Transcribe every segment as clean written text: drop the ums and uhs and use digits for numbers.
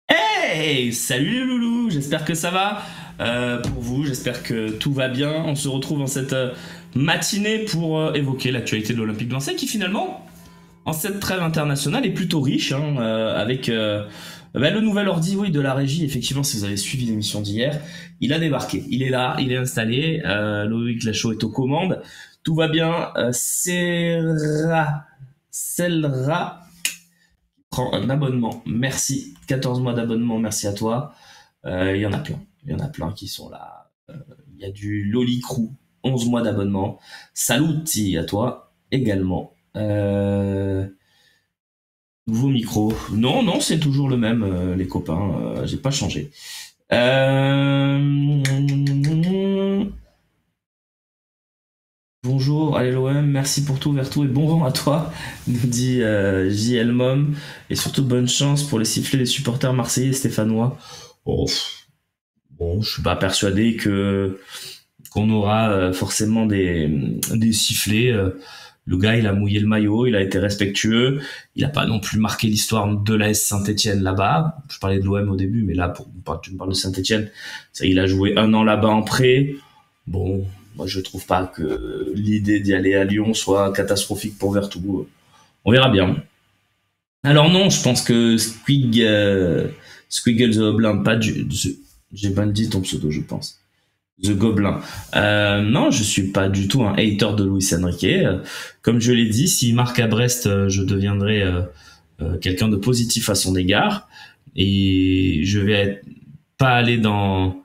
Hey, salut les loulous, j'espère que ça va pour vous, j'espère que tout va bien. On se retrouve en cette matinée pour évoquer l'actualité de l'Olympique de Marseille qui finalement, en cette trêve internationale, est plutôt riche hein, avec le nouvel ordi oui, de la régie. Effectivement, si vous avez suivi l'émission d'hier, il a débarqué, il est là, il est installé. Loïc Lachaud est aux commandes, tout va bien. Selra prend un abonnement. Merci. 14 mois d'abonnement, merci à toi. Il y en a plein. Il y en a plein qui sont là. Il y a du Loli Crew, 11 mois d'abonnement. Saluti à toi également. Nouveau micro. Non, non, c'est toujours le même, les copains. J'ai pas changé. Bonjour, allez l'OM, merci pour tout, vers tout et bon vent à toi, nous dit JL Mom. Et surtout bonne chance pour les sifflets des supporters marseillais et stéphanois. Oh, bon, je suis pas persuadé que qu'on aura forcément des sifflets. Le gars, il a mouillé le maillot, il a été respectueux. Il a pas non plus marqué l'histoire de l'AS Saint-Etienne là-bas. Je parlais de l'OM au début, mais là, tu me parles de Saint-Etienne. Il a joué un an là-bas en prêt. Bon, moi, je trouve pas que l'idée d'y aller à Lyon soit catastrophique pour Vertou. On verra bien. Alors non, je pense que Squiggle the Goblin, pas j'ai mal dit ton pseudo, je pense. The Gobelin. Non, je suis pas du tout un hater de Luis Enrique. Comme je l'ai dit, s'il marque à Brest, je deviendrai quelqu'un de positif à son égard. Et je vais pas aller dans...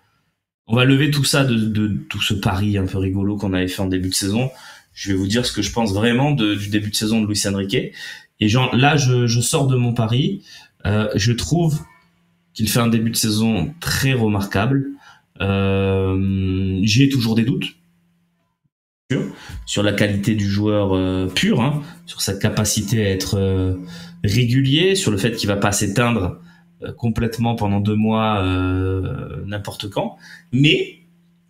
On va lever tout ça de tout ce pari un peu rigolo qu'on avait fait en début de saison. Je vais vous dire ce que je pense vraiment du début de saison de Luis Enrique. Et genre, là, je sors de mon pari. Je trouve qu'il fait un début de saison très remarquable. J'ai toujours des doutes sur la qualité du joueur pur, hein, sur sa capacité à être régulier, sur le fait qu'il va pas s'éteindre complètement pendant 2 mois n'importe quand. Mais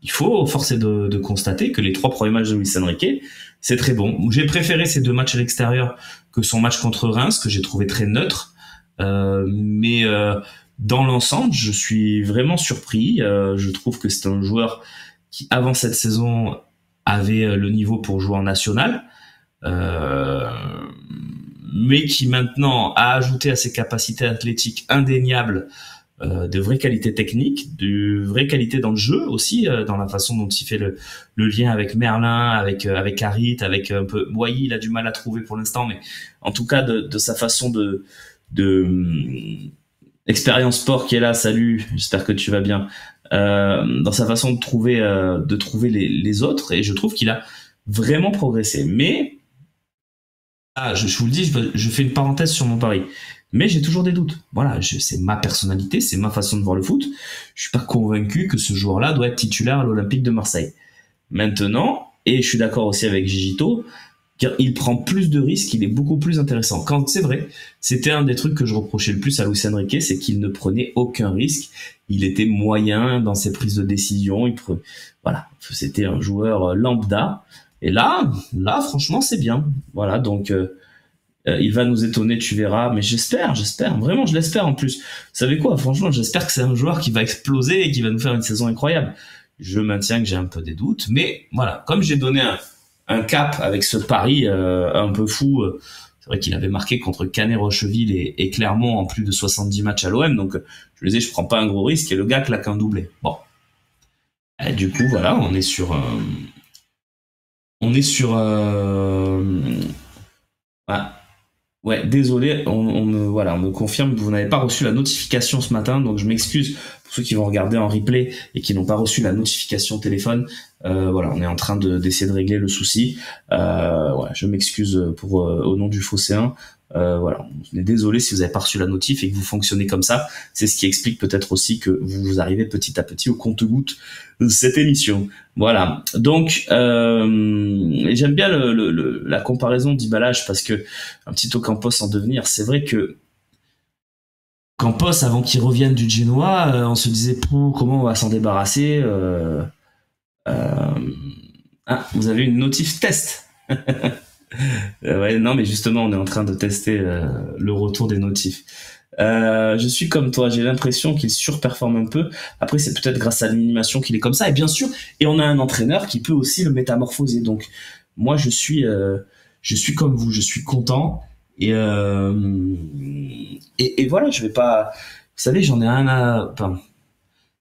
il faut forcer de constater que les 3 premiers matchs de Luis Enrique, c'est très bon. J'ai préféré ces 2 matchs à l'extérieur que son match contre Reims, que j'ai trouvé très neutre. Mais dans l'ensemble, je suis vraiment surpris. Je trouve que c'est un joueur qui, avant cette saison, avait le niveau pour jouer en national, mais qui maintenant a ajouté à ses capacités athlétiques indéniables de vraies qualités techniques, de vraies qualités dans le jeu aussi, dans la façon dont il fait le lien avec Merlin, avec Harit, avec un peu Boyi, il a du mal à trouver pour l'instant, mais en tout cas de sa façon de Expérience Sport qui est là, salut, j'espère que tu vas bien. Dans sa façon de trouver les autres, et je trouve qu'il a vraiment progressé. Mais je vous le dis, je fais une parenthèse sur mon pari. Mais j'ai toujours des doutes. Voilà, c'est ma personnalité, c'est ma façon de voir le foot. Je suis pas convaincu que ce joueur-là doit être titulaire à l'Olympique de Marseille. Maintenant, et je suis d'accord aussi avec Gigito, il prend plus de risques, il est beaucoup plus intéressant. Quand c'est vrai, c'était un des trucs que je reprochais le plus à Luis Enrique, c'est qu'il ne prenait aucun risque. Il était moyen dans ses prises de décision. Voilà, c'était un joueur lambda. Et là, franchement, c'est bien. Voilà, donc il va nous étonner, tu verras. Mais j'espère, vraiment, je l'espère en plus. Vous savez quoi, franchement, j'espère que c'est un joueur qui va exploser et qui va nous faire une saison incroyable. Je maintiens que j'ai un peu des doutes, mais voilà, comme j'ai donné un cap avec ce pari un peu fou. C'est vrai qu'il avait marqué contre Canet, Rocheville et Clermont en plus de 70 matchs à l'OM. Donc, je lui disais, je prends pas un gros risque et le gars claque un doublé. Bon. Et du coup, voilà, on est sur... Ah, ouais, désolé, on me confirme que vous n'avez pas reçu la notification ce matin, donc je m'excuse pour ceux qui vont regarder en replay et qui n'ont pas reçu la notification téléphone. Voilà, on est en train d'essayer de régler le souci. Ouais, je m'excuse pour au nom du Phocéen. Voilà, on est désolé si vous n'avez pas reçu la notif et que vous fonctionnez comme ça. C'est ce qui explique peut-être aussi que vous arrivez petit à petit au compte-gouttes de cette émission. Voilà. Donc, j'aime bien la comparaison d'Iballage parce que un petit Ocampos en devenir. C'est vrai que Campos, avant qu'il revienne du Genoa, on se disait comment on va s'en débarrasser. Ah, vous avez une notif test. Ouais, non, mais justement, on est en train de tester le retour des notifs. Je suis comme toi, j'ai l'impression qu'il surperforme un peu. Après, c'est peut-être grâce à l'animation qu'il est comme ça. Et bien sûr, et on a un entraîneur qui peut aussi le métamorphoser. Donc, moi, je suis comme vous, je suis content. Et, et voilà, je vais pas. Vous savez, j'en ai rien à. Enfin,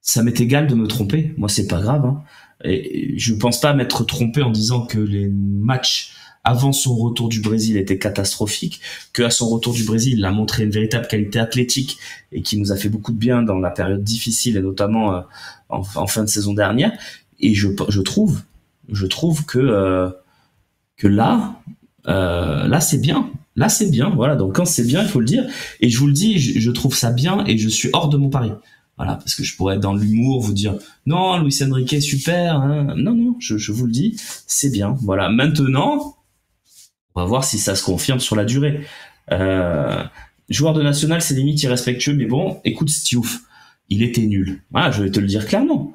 ça m'est égal de me tromper. Moi, c'est pas grave. Hein. Et je pense pas m'être trompé en disant que les matchs avant son retour du Brésil étaient catastrophiques, que à son retour du Brésil, il a montré une véritable qualité athlétique et qui nous a fait beaucoup de bien dans la période difficile et notamment en fin de saison dernière. Et je trouve que là c'est bien. Là c'est bien, voilà. Donc quand c'est bien, il faut le dire. Et je vous le dis, je trouve ça bien et je suis hors de mon pari. Voilà, parce que je pourrais être dans l'humour, vous dire non, Luis Enrique super. Hein. Non, non, je vous le dis, c'est bien. Voilà. Maintenant, on va voir si ça se confirme sur la durée. Euh, Joueur de national, c'est limite irrespectueux, mais bon, écoute Stiouf, il était nul. Voilà, je vais te le dire clairement.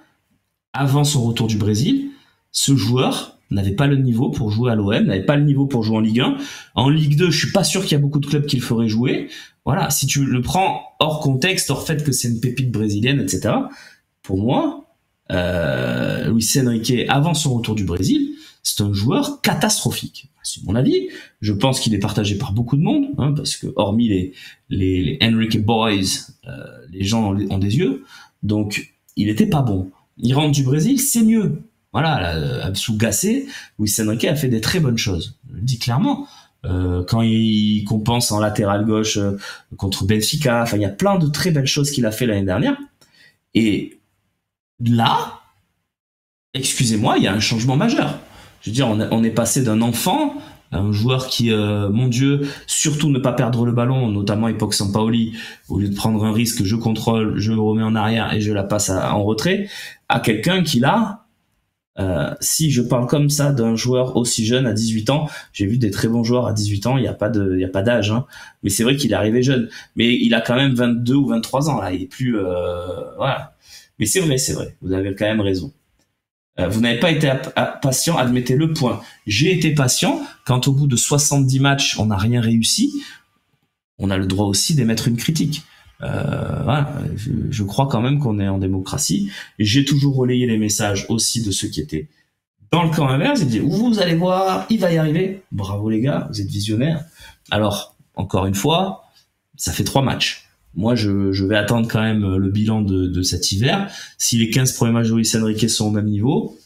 Avant son retour du Brésil, ce joueur n'avait pas le niveau pour jouer à l'OM, n'avait pas le niveau pour jouer en Ligue 1. En Ligue 2, je suis pas sûr qu'il y a beaucoup de clubs qui le feraient jouer. Voilà, si tu le prends hors contexte, hors fait que c'est une pépite brésilienne, etc. Pour moi, Luis Enrique, avant son retour du Brésil, c'est un joueur catastrophique. C'est mon avis. Je pense qu'il est partagé par beaucoup de monde, hein, parce que hormis les Enrique Boys, les gens ont des yeux. Donc, il était pas bon. Il rentre du Brésil, c'est mieux. Voilà, sous Gassé, Luis Enrique a fait des très bonnes choses. Je le dis clairement. Quand il compense en latéral gauche contre Benfica, enfin, il y a plein de très belles choses qu'il a fait l'année dernière. Et là, excusez-moi, il y a un changement majeur. Je veux dire, on est passé d'un enfant à un joueur qui, mon Dieu, surtout ne pas perdre le ballon, notamment époque Sampaoli, au lieu de prendre un risque, je contrôle, je me remets en arrière et je la passe en retrait, à quelqu'un qui là, si je parle comme ça d'un joueur aussi jeune à 18 ans, j'ai vu des très bons joueurs à 18 ans, il y a pas d'âge, hein. Mais c'est vrai qu'il est arrivé jeune. Mais il a quand même 22 ou 23 ans, là. Il est plus, voilà. Mais c'est vrai. Vous avez quand même raison. Vous n'avez pas été patient, admettez le point. J'ai été patient quand au bout de 70 matchs, on n'a rien réussi. On a le droit aussi d'émettre une critique. Voilà, je crois quand même qu'on est en démocratie. J'ai toujours relayé les messages aussi de ceux qui étaient dans le camp inverse. Ils disaient, vous allez voir, il va y arriver. Bravo les gars, vous êtes visionnaires. Alors, encore une fois, ça fait 3 matchs. Moi, je vais attendre quand même le bilan de cet hiver. Si les 15 premiers matchs de Luis Enrique sont au même niveau,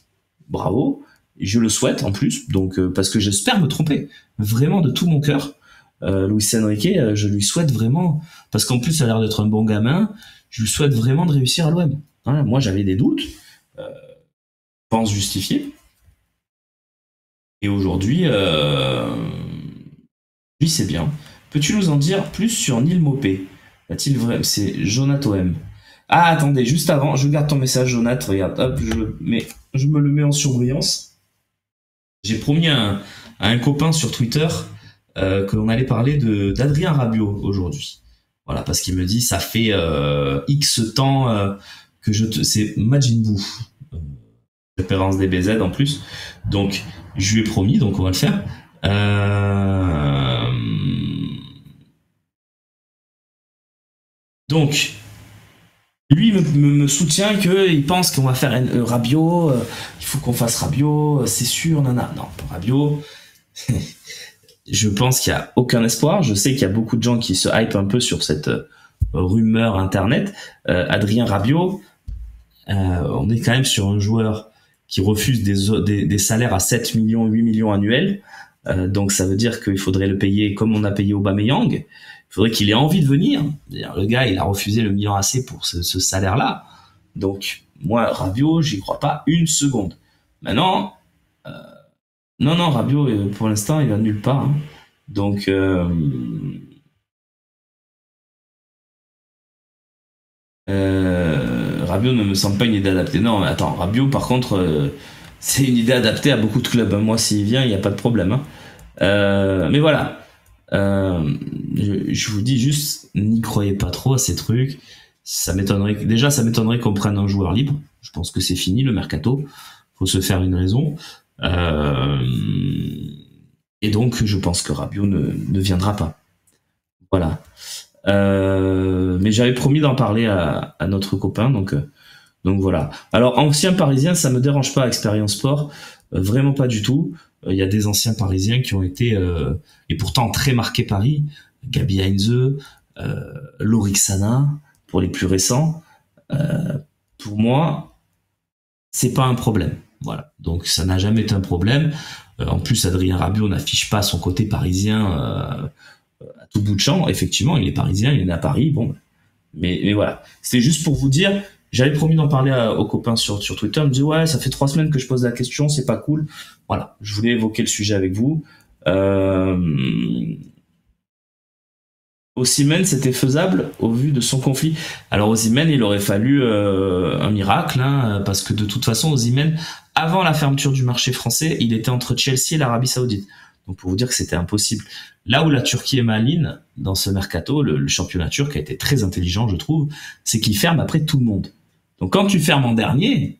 bravo. Je le souhaite en plus, donc parce que j'espère me tromper. Vraiment de tout mon cœur. Luis Enrique, je lui souhaite vraiment, parce qu'en plus, ça a l'air d'être un bon gamin, je lui souhaite vraiment de réussir à l'OM. Voilà, moi, j'avais des doutes, je pense justifiés. Et aujourd'hui, lui, c'est bien. Peux-tu nous en dire plus sur Neil Maupay? A-t-il vrai? C'est Jonathan M. Ah, attendez, juste avant, je garde ton message, Jonathan. Regarde, hop, je me le mets en surbrillance. J'ai promis à un copain sur Twitter que l'on allait parler d'Adrien Rabiot aujourd'hui. Voilà, parce qu'il me dit, ça fait X temps que c'est Majin Buu, référence des BZ en plus. Donc, je lui ai promis, donc on va le faire. Donc, lui me soutient qu'il pense qu'on va faire un Rabiot, il faut qu'on fasse Rabiot, c'est sûr, nana. Non, Rabiot, je pense qu'il n'y a aucun espoir. Je sais qu'il y a beaucoup de gens qui se hype un peu sur cette rumeur internet. Adrien Rabiot, on est quand même sur un joueur qui refuse des salaires à 7 millions, 8 millions annuels. Donc ça veut dire qu'il faudrait le payer comme on a payé Aubameyang. Il faudrait qu'il ait envie de venir. Le gars, il a refusé le million AC pour ce salaire-là. Donc, moi, Rabiot, j'y crois pas une seconde. Maintenant, non, Rabiot, pour l'instant, il va nulle part. Hein. Donc, Rabiot ne me semble pas une idée adaptée. Non, mais attends, Rabiot, par contre, c'est une idée adaptée à beaucoup de clubs. Moi, s'il vient, il n'y a pas de problème. Hein. Mais voilà. Je vous dis juste, n'y croyez pas trop à ces trucs. Ça m'étonnerait qu'on prenne un joueur libre. Je pense que c'est fini le mercato. Faut se faire une raison. Et donc, je pense que Rabiot ne viendra pas. Voilà. Mais j'avais promis d'en parler à notre copain, donc voilà. Alors, ancien parisien, ça me dérange pas, Expérience Sport, vraiment pas du tout. Il y a des anciens parisiens qui ont été, et pourtant très marqués Paris, Gabi Heinze, Lorixana, pour les plus récents. Pour moi, c'est pas un problème. Voilà. Donc ça n'a jamais été un problème. En plus, Adrien Rabiot n'affiche pas son côté parisien à tout bout de champ. Effectivement, il est parisien, il est né à Paris. Bon, mais voilà. C'était juste pour vous dire. J'avais promis d'en parler aux copains sur Twitter. Ils me dit ouais, ça fait 3 semaines que je pose la question, c'est pas cool. Voilà, je voulais évoquer le sujet avec vous. Osimhen, c'était faisable au vu de son conflit. Alors Osimhen, il aurait fallu un miracle, hein, parce que de toute façon, Osimhen, avant la fermeture du marché français, il était entre Chelsea et l'Arabie Saoudite. Donc pour vous dire que c'était impossible. Là où la Turquie est maligne dans ce mercato, le championnat turc a été très intelligent, je trouve, c'est qu'il ferme après tout le monde. Donc quand tu fermes en dernier,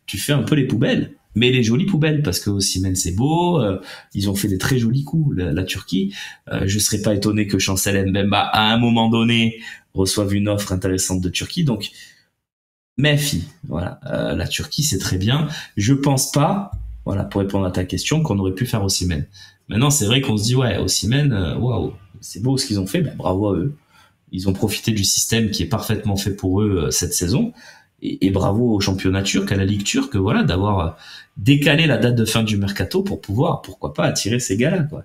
tu fais un peu les poubelles. Mais les jolies poubelles, parce que Osimhen c'est beau, ils ont fait des très jolis coups, la Turquie. Je serais pas étonné que Chancel Mbemba, à un moment donné, reçoive une offre intéressante de Turquie. Donc, méfie. Voilà, la Turquie, c'est très bien. Je pense pas, voilà, pour répondre à ta question, qu'on aurait pu faire Osimhen. Maintenant, c'est vrai qu'on se dit, ouais, Osimhen, waouh, c'est beau ce qu'ils ont fait, ben, bravo à eux. Ils ont profité du système qui est parfaitement fait pour eux cette saison. Et bravo au championnat turc, à la Ligue turque, voilà, d'avoir décalé la date de fin du mercato pour pouvoir, pourquoi pas, attirer ces gars-là, quoi.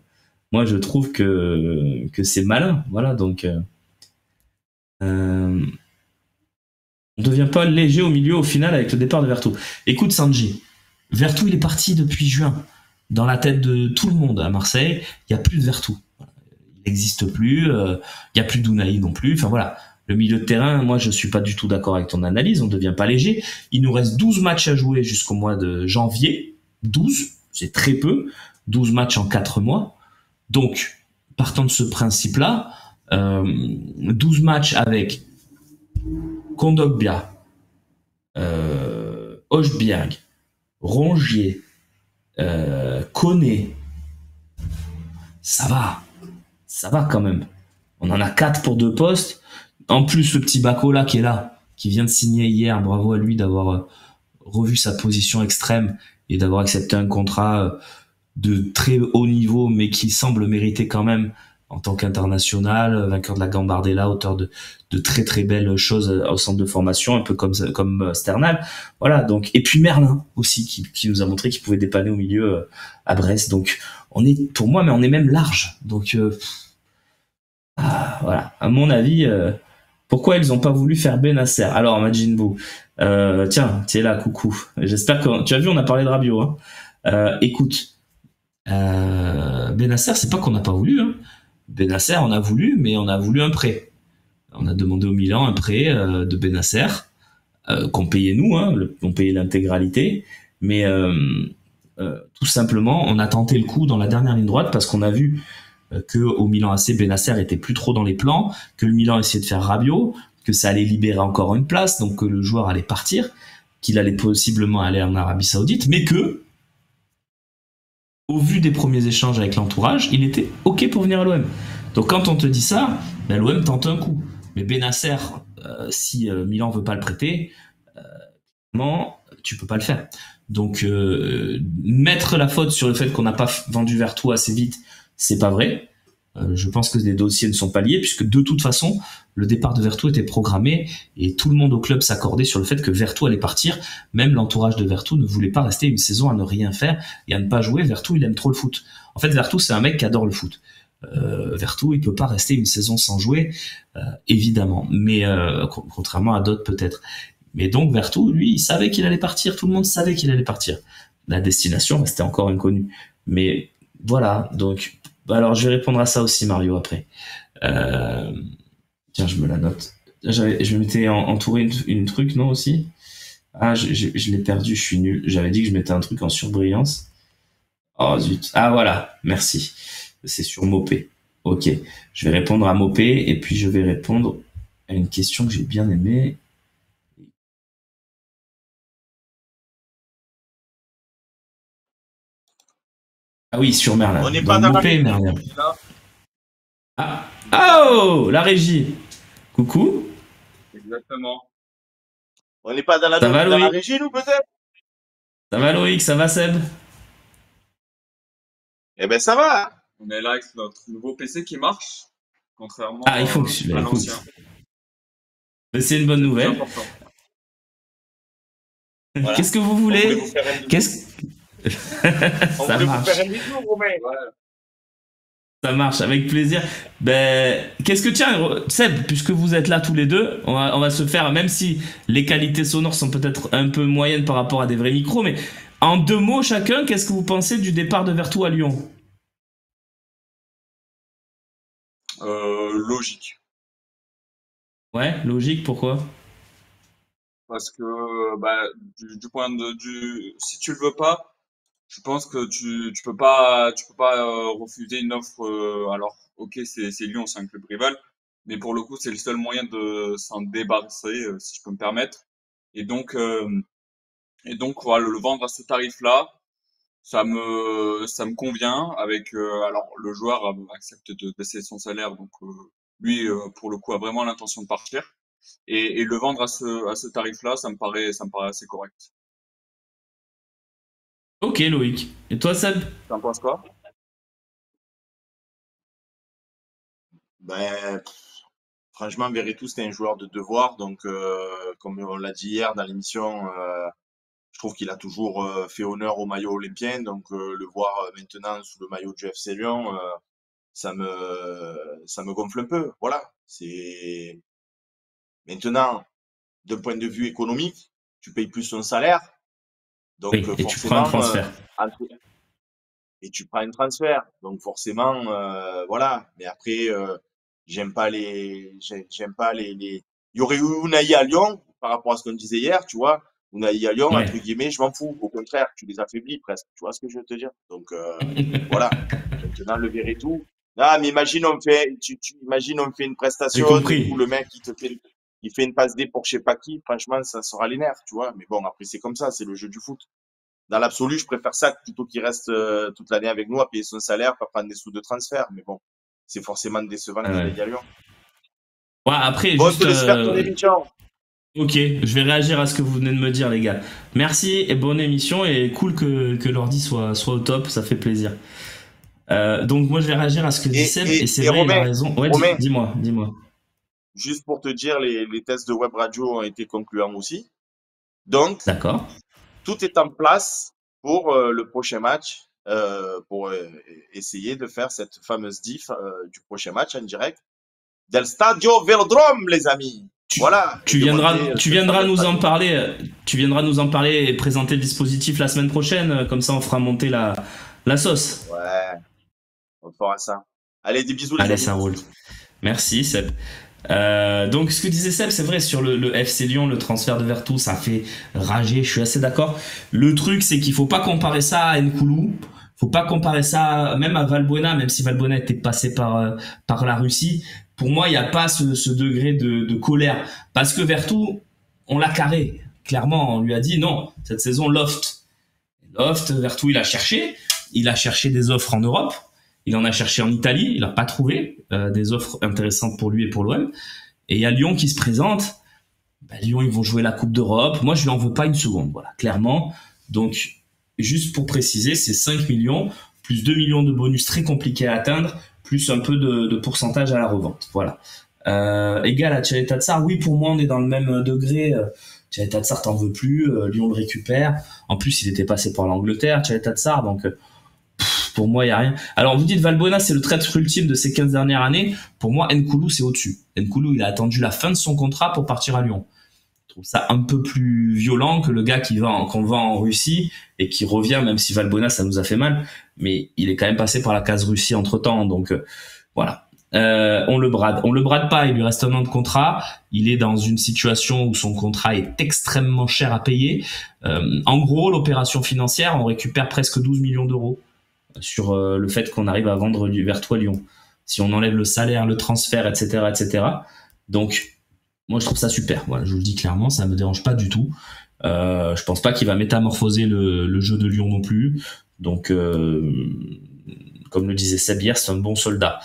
Moi, je trouve que c'est malin, voilà. Donc, euh, on devient pas léger au milieu au final avec le départ de Vertou. Écoute, Sanji, Vertou, il est parti depuis juin. Dans la tête de tout le monde à Marseille, il y a plus de Vertou. Il n'existe plus. Il y a plus d'Unai non plus. Enfin voilà. Le milieu de terrain, moi, je suis pas du tout d'accord avec ton analyse. On ne devient pas léger. Il nous reste 12 matchs à jouer jusqu'au mois de janvier. 12, c'est très peu. 12 matchs en 4 mois. Donc, partant de ce principe-là, 12 matchs avec Kondogbia, Hochberg, Rongier, Koné, ça va. Ça va quand même. On en a 4 pour 2 postes. En plus, le petit Bako là qui est là, qui vient de signer hier, bravo à lui d'avoir revu sa position extrême et d'avoir accepté un contrat de très haut niveau, mais qui semble mériter quand même en tant qu'international, vainqueur de la Gambardella, auteur de très très belles choses au centre de formation, un peu comme Sternal. Voilà, donc, et puis Merlin aussi, qui nous a montré qu'il pouvait dépanner au milieu à Brest. Donc, on est, pour moi, mais on est même large. Donc, voilà, à mon avis, pourquoi ils ont pas voulu faire Benasser? Alors, Majin Buu, tiens, tu es là, coucou. J'espère que tu as vu, on a parlé de Rabiot. Hein. Écoute, Benasser, c'est pas qu'on n'a pas voulu. Hein. Benasser, on a voulu, mais on a voulu un prêt. On a demandé au Milan un prêt de Benasser qu'on payait nous, hein, on payait l'intégralité, mais tout simplement, on a tenté le coup dans la dernière ligne droite parce qu'on a vu que au Milan AC, Benasser était plus trop dans les plans, que le Milan essayait de faire Rabiot, que ça allait libérer encore une place, donc que le joueur allait partir, qu'il allait possiblement aller en Arabie Saoudite, mais que, au vu des premiers échanges avec l'entourage, il était OK pour venir à l'OM. Donc quand on te dit ça, ben, l'OM tente un coup. Mais Benasser, si Milan veut pas le prêter, non, tu peux pas le faire. Donc mettre la faute sur le fait qu'on n'a pas vendu Vertou assez vite, c'est pas vrai. Je pense que les dossiers ne sont pas liés puisque de toute façon le départ de Vertou était programmé et tout le monde au club s'accordait sur le fait que Vertou allait partir. Même l'entourage de Vertou ne voulait pas rester une saison à ne rien faire et à ne pas jouer. Vertou, il aime trop le foot. En fait, Vertou, c'est un mec qui adore le foot. Vertou, il peut pas rester une saison sans jouer, évidemment. Mais contrairement à d'autres peut-être. Mais donc Vertou, lui, il savait qu'il allait partir. Tout le monde savait qu'il allait partir. La destination restait encore inconnue. Mais voilà. Donc, alors je vais répondre à ça aussi, Mario, après. Euh, Tiens, je me la note. Je m'étais entouré une truc, non, aussi? Ah, je l'ai perdu, je suis nul. J'avais dit que je mettais un truc en surbrillance. Oh zut. Ah voilà, merci. C'est sur Mopé. Ok. Je vais répondre à Mopé et puis je vais répondre à une question que j'ai bien aimée. Ah oui, sur Merlin. On n'est Dans pas le dans la Mopé, régie, Merlin. on est là. Ah. Oh, la régie. Coucou. Exactement. On n'est pas Ça va, dans la Loïc? régie, nous, peut-être? Ça va, Loïc? Ça va, Seb? Eh ben, ça va. On est là avec notre nouveau PC qui marche, Ah, il contrairement fonctionne. à Écoute. l'ancien. Mais c'est une bonne C'est le plus nouvelle. important. Voilà. Qu'est-ce que vous On voulait voulez? vous faire un bisou. Qu'est-ce On Ça voulait vous marche. faire un bisou, Romain. Ouais. Ça marche, avec plaisir. Ben, qu'est-ce que tiens, Seb, puisque vous êtes là tous les deux, on va se faire, même si les qualités sonores sont peut-être un peu moyennes par rapport à des vrais micros, mais en 2 mots chacun, qu'est-ce que vous pensez du départ de Vertou à Lyon? Logique. Ouais, logique, pourquoi? Parce que bah, du point de si tu le veux pas, je pense que tu peux pas refuser une offre. Alors, ok, c'est Lyon, c'est un club rival, mais pour le coup, c'est le seul moyen de s'en débarrasser, si je peux me permettre. Et donc, euh, et donc voilà, le vendre à ce tarif-là, ça me convient. Avec alors le joueur accepte de baisser son salaire, donc lui, pour le coup, a vraiment l'intention de partir. Et le vendre à ce tarif-là, ça me paraît assez correct. Ok, Loïc. Et toi, Seb? T'en penses quoi? Ben, franchement, Verretou, c'était un joueur de devoir. Donc, comme on l'a dit hier dans l'émission, je trouve qu'il a toujours fait honneur au maillot olympien. Donc, le voir maintenant sous le maillot du FC Lyon, ça me gonfle un peu. Voilà. C'est maintenant, d'un point de vue économique, tu payes plus son salaire. Donc, Oui, et tu prends un forcément, transfert. entre- et tu prends un transfert. Donc forcément, voilà. Mais après, j'aime pas les. Il y aurait eu Unai à Lyon par rapport à ce qu'on disait hier, tu vois. Unai à Lyon, entre Ouais. guillemets, je m'en fous. Au contraire, tu les affaiblis presque. Tu vois ce que je veux te dire? Donc voilà. Maintenant, le Verretou. Ah, mais imagine imagine on fait une J'ai prestation, d'un coup compris. le mec il fait une passe D pour je sais pas qui. Franchement, ça sera les nerfs, tu vois. Mais bon, après c'est comme ça, c'est le jeu du foot. Dans l'absolu, je préfère ça plutôt qu'il reste toute l'année avec nous à payer son salaire, pas prendre des sous de transfert. Mais bon, c'est forcément décevant Ah qu'il ouais. aille à Lyon. Ouais, après, Bon, je te juste, laisse faire ton émission. ok, je vais réagir à ce que vous venez de me dire, les gars. Merci et bonne émission et cool que l'ordi soit au top, ça fait plaisir. Donc moi je vais réagir à ce que dit Seb et c'est Et vrai, il a Romain, raison. Ouais, Romain, dis-moi, dis-moi. juste pour te dire, les tests de web radio ont été concluants aussi. Donc, D'accord. tout est en place pour le prochain match, pour essayer de faire cette fameuse diff du prochain match en direct del Stadio Vélodrome, les amis. Tu, Voilà. Et demander tu ce viendras fameux nous en stade. parler. Tu viendras nous en parler et présenter le dispositif la semaine prochaine. Comme ça, on fera monter la sauce. Ouais, on fera ça. Allez, des bisous, les Allez, amis. ça roule. Merci, Seb. Donc, ce que disait Seb, c'est vrai, sur le FC Lyon, le transfert de Vertou, ça fait rager, je suis assez d'accord. Le truc, c'est qu'il faut pas comparer ça à Nkoulou. Faut pas comparer ça même à Valbuena, même si Valbuena était passé par la Russie. Pour moi, il n'y a pas ce degré de colère. Parce que Vertou, on l'a carré. Clairement, on lui a dit non, cette saison, loft. Loft, Vertou, il a cherché. Il a cherché des offres en Europe. Il en a cherché en Italie, il n'a pas trouvé des offres intéressantes pour lui et pour l'OM. Et il y a Lyon qui se présente. Bah, Lyon, ils vont jouer la Coupe d'Europe. Moi, je lui en veux pas une seconde, voilà, clairement. Donc, juste pour préciser, c'est 5 millions, plus 2 millions de bonus très compliqués à atteindre, plus un peu de pourcentage à la revente. Voilà. Égal à Tchale Tatsar, oui, pour moi, on est dans le même degré. Tchale Tatsar, t'en veux plus. Lyon le récupère. En plus, il était passé par l'Angleterre, Tchale Tatsar, donc pour moi, il n'y a rien. Alors, vous dites Valbuena, c'est le traître ultime de ces 15 dernières années. Pour moi, Nkoulou, c'est au-dessus. Nkoulou, il a attendu la fin de son contrat pour partir à Lyon. Je trouve ça un peu plus violent que le gars qu'on vend en Russie et qui revient, même si Valbuena, ça nous a fait mal. Mais il est quand même passé par la case Russie entre-temps. Donc, voilà. On le brade. On le brade pas, il lui reste 1 an de contrat. Il est dans une situation où son contrat est extrêmement cher à payer. En gros, l'opération financière, on récupère presque 12 millions d'euros sur le fait qu'on arrive à vendre Vertou à Lyon. Si on enlève le salaire, le transfert, etc., etc. Donc, moi, je trouve ça super. Voilà, je vous le dis clairement, ça me dérange pas du tout. Je pense pas qu'il va métamorphoser le jeu de Lyon non plus. Donc, comme le disait Seb hier, c'est un bon soldat.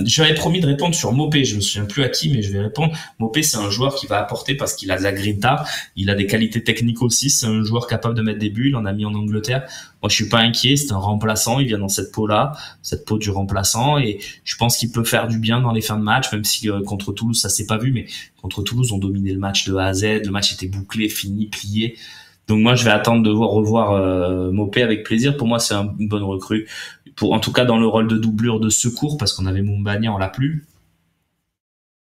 J'avais promis de répondre sur Mopé, je me souviens plus à qui, mais je vais répondre. Mopé, c'est un joueur qui va apporter parce qu'il a de la grinta, il a des qualités techniques aussi, c'est un joueur capable de mettre des buts, il en a mis en Angleterre. Moi, je suis pas inquiet, c'est un remplaçant, il vient dans cette peau-là, cette peau du remplaçant, et je pense qu'il peut faire du bien dans les fins de match, même si contre Toulouse, ça s'est pas vu, mais contre Toulouse, on dominait le match de A à Z, le match était bouclé, fini, plié. Donc moi, je vais attendre de revoir Mopé avec plaisir. Pour moi, c'est une bonne recrue. En tout cas, dans le rôle de doublure de secours, parce qu'on avait Moumbagna, on l'a plus.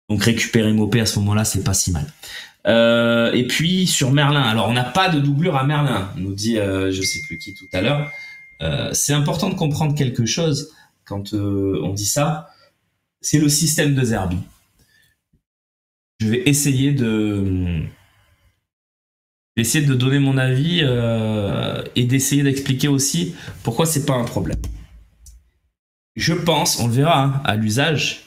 Donc récupérer Mopé à ce moment-là, c'est pas si mal. Et puis sur Merlin, alors on n'a pas de doublure à Merlin, nous dit je sais plus qui tout à l'heure. C'est important de comprendre quelque chose quand on dit ça. C'est le système de Zerbi. Je vais essayer de donner mon avis et d'essayer d'expliquer aussi pourquoi c'est pas un problème. Je pense, on le verra hein, à l'usage,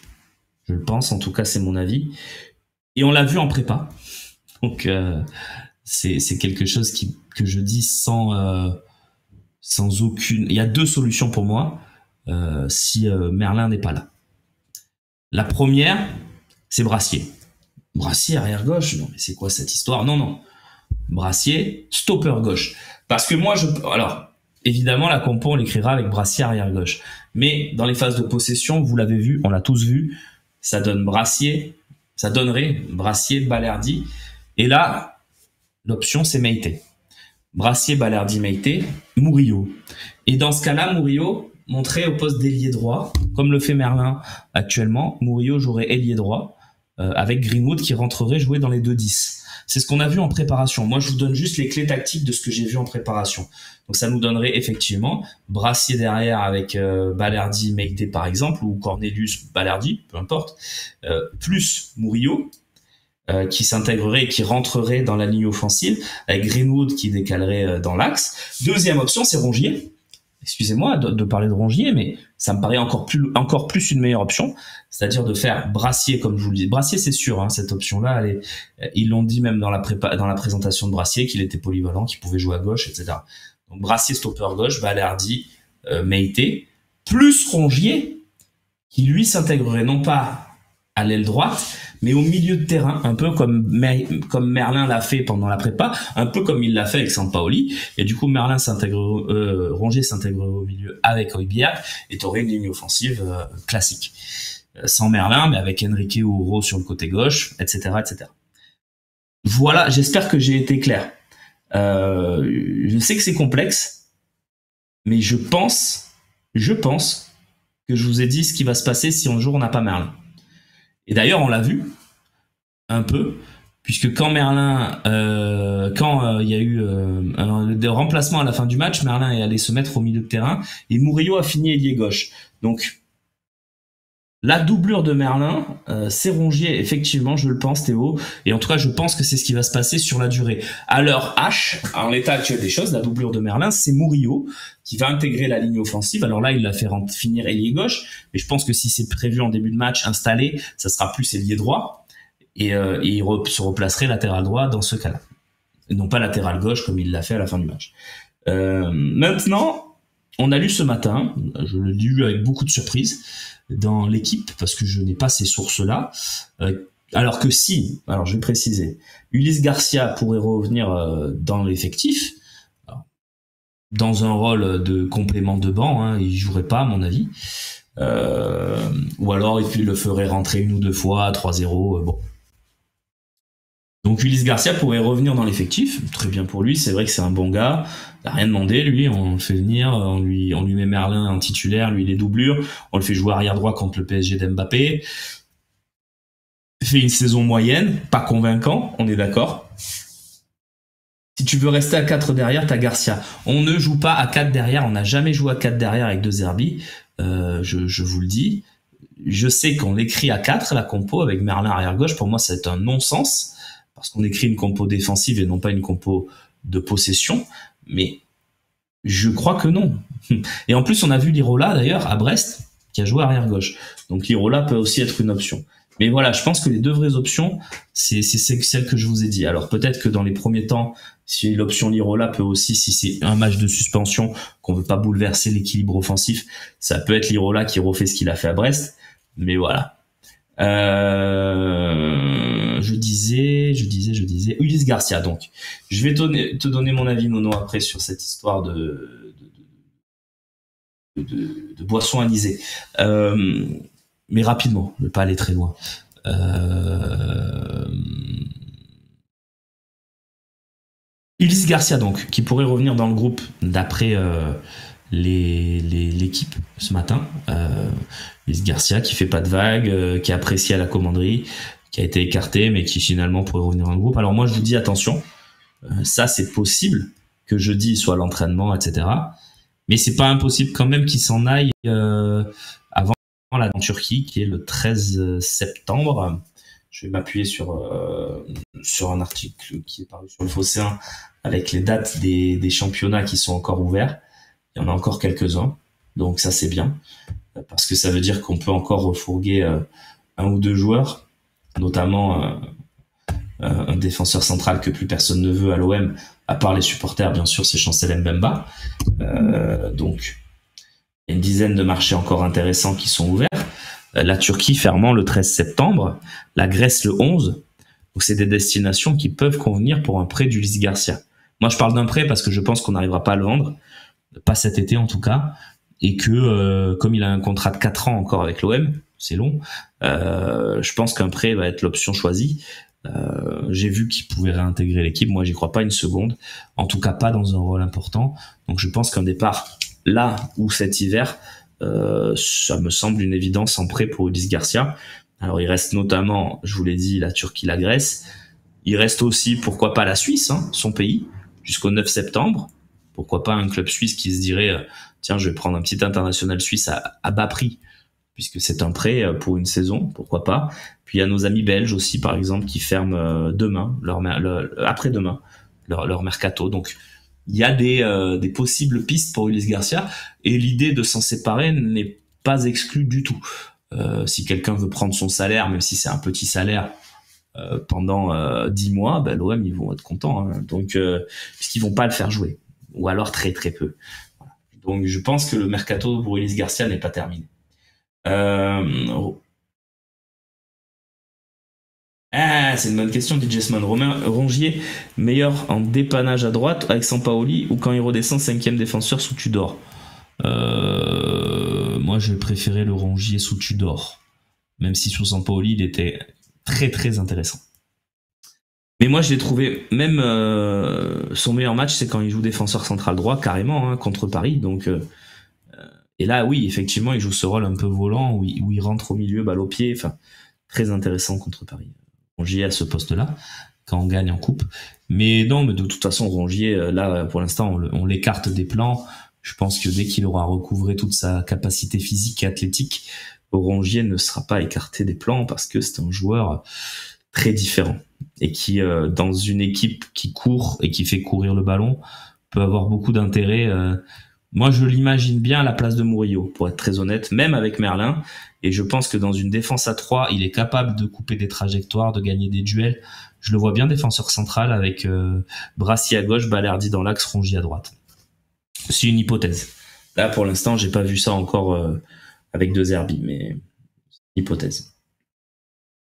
je le pense, en tout cas c'est mon avis, et on l'a vu en prépa. Donc c'est quelque chose que je dis sans aucune. Il y a deux solutions pour moi si Merlin n'est pas là. La première, c'est Brassier. Brassier arrière gauche. Non mais c'est quoi cette histoire? Non. Brassier stopper gauche. Parce que moi alors évidemment la compo on l'écrira avec Brassier arrière gauche. Mais dans les phases de possession, vous l'avez vu, on l'a tous vu, ça donnerait Brassier, Balerdi. Et là, l'option, c'est Meïté. Brassier, Balerdi, Meïté, Murillo. Et dans ce cas-là, Murillo montrait au poste d'ailier droit, comme le fait Merlin actuellement. Murillo jouerait ailier droit, avec Greenwood qui rentrerait jouer dans les 2-10. C'est ce qu'on a vu en préparation. Moi, je vous donne juste les clés tactiques de ce que j'ai vu en préparation. Donc, ça nous donnerait effectivement Brassier derrière avec Balerdi, Meïté par exemple, ou Cornelius, Balerdi, peu importe, plus Murillo, qui s'intégrerait et qui rentrerait dans la ligne offensive, avec Greenwood qui décalerait dans l'axe. Deuxième option, c'est Rongier. Excusez-moi de parler de Rongier, mais ça me paraît encore plus une meilleure option, c'est-à-dire de faire Brassier, comme je vous le dis. Brassier, c'est sûr, hein, cette option-là, ils l'ont dit même dans la présentation de Brassier, qu'il était polyvalent, qu'il pouvait jouer à gauche, etc. Donc Brassier, stopper gauche, Balerdi, Meïté, plus Rongier, qui lui s'intégrerait non pas à l'aile droite, mais au milieu de terrain, un peu comme Merlin l'a fait pendant la prépa, un peu comme il l'a fait avec Sampaoli. Et du coup, Rongier s'intégrerait au milieu avec Højbjerg, et t'aurais une ligne offensive classique. Sans Merlin, mais avec Enrique ou Oro sur le côté gauche, etc., etc. Voilà, j'espère que j'ai été clair. Je sais que c'est complexe, mais je pense que je vous ai dit ce qui va se passer si un jour on n'a pas Merlin. Et d'ailleurs, on l'a vu un peu, puisque quand Merlin, il y a eu des remplacements à la fin du match, Merlin est allé se mettre au milieu de terrain et Murillo a fini ailier gauche. Donc, la doublure de Merlin, c'est Rongier, effectivement, je le pense, Théo. Et en tout cas, je pense que c'est ce qui va se passer sur la durée. À l'heure H, en l'état actuel des choses, la doublure de Merlin, c'est Murillo qui va intégrer la ligne offensive. Alors là, il l'a fait finir ailier gauche. Mais je pense que si c'est prévu en début de match, installé, ça sera plus ailier droit. Et il se replacerait latéral droit dans ce cas-là. Et non pas latéral gauche comme il l'a fait à la fin du match. Maintenant, on a lu ce matin, je l'ai lu avec beaucoup de surprise, dans l'équipe, parce que je n'ai pas ces sources-là, alors que si, alors je vais préciser, Ulysse Garcia pourrait revenir dans l'effectif, dans un rôle de complément de banc, hein, il jouerait pas à mon avis, ou alors il le ferait rentrer une ou deux fois, 3-0, bon. Donc Ulysse Garcia pourrait revenir dans l'effectif, très bien pour lui, c'est vrai que c'est un bon gars, il n'a rien demandé, lui, on le fait venir, on lui met Merlin en titulaire, lui il est doublure, on le fait jouer arrière droit contre le PSG d'Mbappé, fait une saison moyenne, pas convaincant, on est d'accord. Si tu veux rester à 4 derrière, t'as Garcia. On ne joue pas à 4 derrière, on n'a jamais joué à 4 derrière avec De Zerbi, je vous le dis. Je sais qu'on l'écrit à 4, la compo, avec Merlin arrière gauche, pour moi c'est un non-sens, parce qu'on écrit une compo défensive et non pas une compo de possession, mais je crois que non. Et en plus, on a vu Lirola, d'ailleurs, à Brest, qui a joué arrière-gauche. Donc Lirola peut aussi être une option. Mais voilà, je pense que les deux vraies options, c'est celles que je vous ai dit. Alors peut-être que dans les premiers temps, si l'option Lirola peut aussi, si c'est un match de suspension, qu'on veut pas bouleverser l'équilibre offensif, ça peut être Lirola qui refait ce qu'il a fait à Brest. Mais voilà. Je disais Ulysse Garcia. Donc, je vais te donner mon avis, Nono, après sur cette histoire de boisson anisée. Mais rapidement, je ne vais pas aller très loin. Ulysse Garcia, donc, qui pourrait revenir dans le groupe d'après l'équipe ce matin. Ulysse Garcia qui fait pas de vagues, qui est apprécié à la commanderie, qui a été écarté, mais qui finalement pourrait revenir dans le groupe. Alors moi, je vous dis attention, ça c'est possible que jeudi soit l'entraînement, etc. Mais c'est pas impossible quand même qu'il s'en aille avant la en Turquie, qui est le 13 septembre. Je vais m'appuyer sur un article qui est paru sur le Phocéen avec les dates des championnats qui sont encore ouverts. Il y en a encore quelques-uns, donc ça c'est bien, parce que ça veut dire qu'on peut encore refourguer un ou deux joueurs, notamment un défenseur central que plus personne ne veut à l'OM, à part les supporters, bien sûr, c'est Chancel Mbemba. Donc, il y a une dizaine de marchés encore intéressants qui sont ouverts. La Turquie fermant le 13 septembre, la Grèce le 11. Donc, c'est des destinations qui peuvent convenir pour un prêt d'Ulysse Garcia. Moi, je parle d'un prêt parce que je pense qu'on n'arrivera pas à le vendre, pas cet été en tout cas, et que comme il a un contrat de 4 ans encore avec l'OM, c'est long, je pense qu'un prêt va être l'option choisie. J'ai vu qu'il pouvait réintégrer l'équipe, moi j'y crois pas une seconde, en tout cas pas dans un rôle important, donc je pense qu'un départ là ou cet hiver, ça me semble une évidence en prêt pour Ulysse Garcia. Alors il reste notamment, je vous l'ai dit, la Turquie, la Grèce, il reste aussi pourquoi pas la Suisse, hein, son pays, jusqu'au 9 septembre, pourquoi pas un club suisse qui se dirait tiens, je vais prendre un petit international suisse à bas prix, puisque c'est un prêt pour une saison, pourquoi pas. Puis il y a nos amis belges aussi, par exemple, qui ferment demain, après-demain, leur mercato. Donc il y a des possibles pistes pour Ulysse Garcia, et l'idée de s'en séparer n'est pas exclue du tout. Si quelqu'un veut prendre son salaire, même si c'est un petit salaire, pendant 10 mois, ben, l'OM, ils vont être contents. Hein. Donc, puisqu'ils vont pas le faire jouer. Ou alors très très peu. Voilà. Donc je pense que le mercato pour Ulysse Garcia n'est pas terminé. C'est une bonne question, dit Jessman. Romain Rongier, meilleur en dépannage à droite avec Sampaoli, ou quand il redescend 5e défenseur sous Tudor? Moi je préférais le Rongier sous Tudor, même si sous Sampaoli il était très très intéressant. Mais moi, je l'ai trouvé, même son meilleur match, c'est quand il joue défenseur central droit, carrément, hein, contre Paris. Donc, et là, oui, effectivement, il joue ce rôle un peu volant, où il rentre au milieu, balle au pied. Enfin, très intéressant contre Paris. Rongier à ce poste-là, quand on gagne en coupe. Mais non, mais de toute façon, Rongier, là, pour l'instant, on l'écarte des plans. Je pense que dès qu'il aura recouvré toute sa capacité physique et athlétique, Rongier ne sera pas écarté des plans, parce que c'est un joueur très différent, et qui dans une équipe qui court et qui fait courir le ballon peut avoir beaucoup d'intérêt. Moi je l'imagine bien à la place de Murillo, pour être très honnête, même avec Merlin, et je pense que dans une défense à 3 il est capable de couper des trajectoires, de gagner des duels. Je le vois bien défenseur central avec Brassi à gauche, Balerdi dans l'axe, Rongier à droite. C'est une hypothèse. Là pour l'instant j'ai pas vu ça encore avec De Zerbi, mais c'est une hypothèse.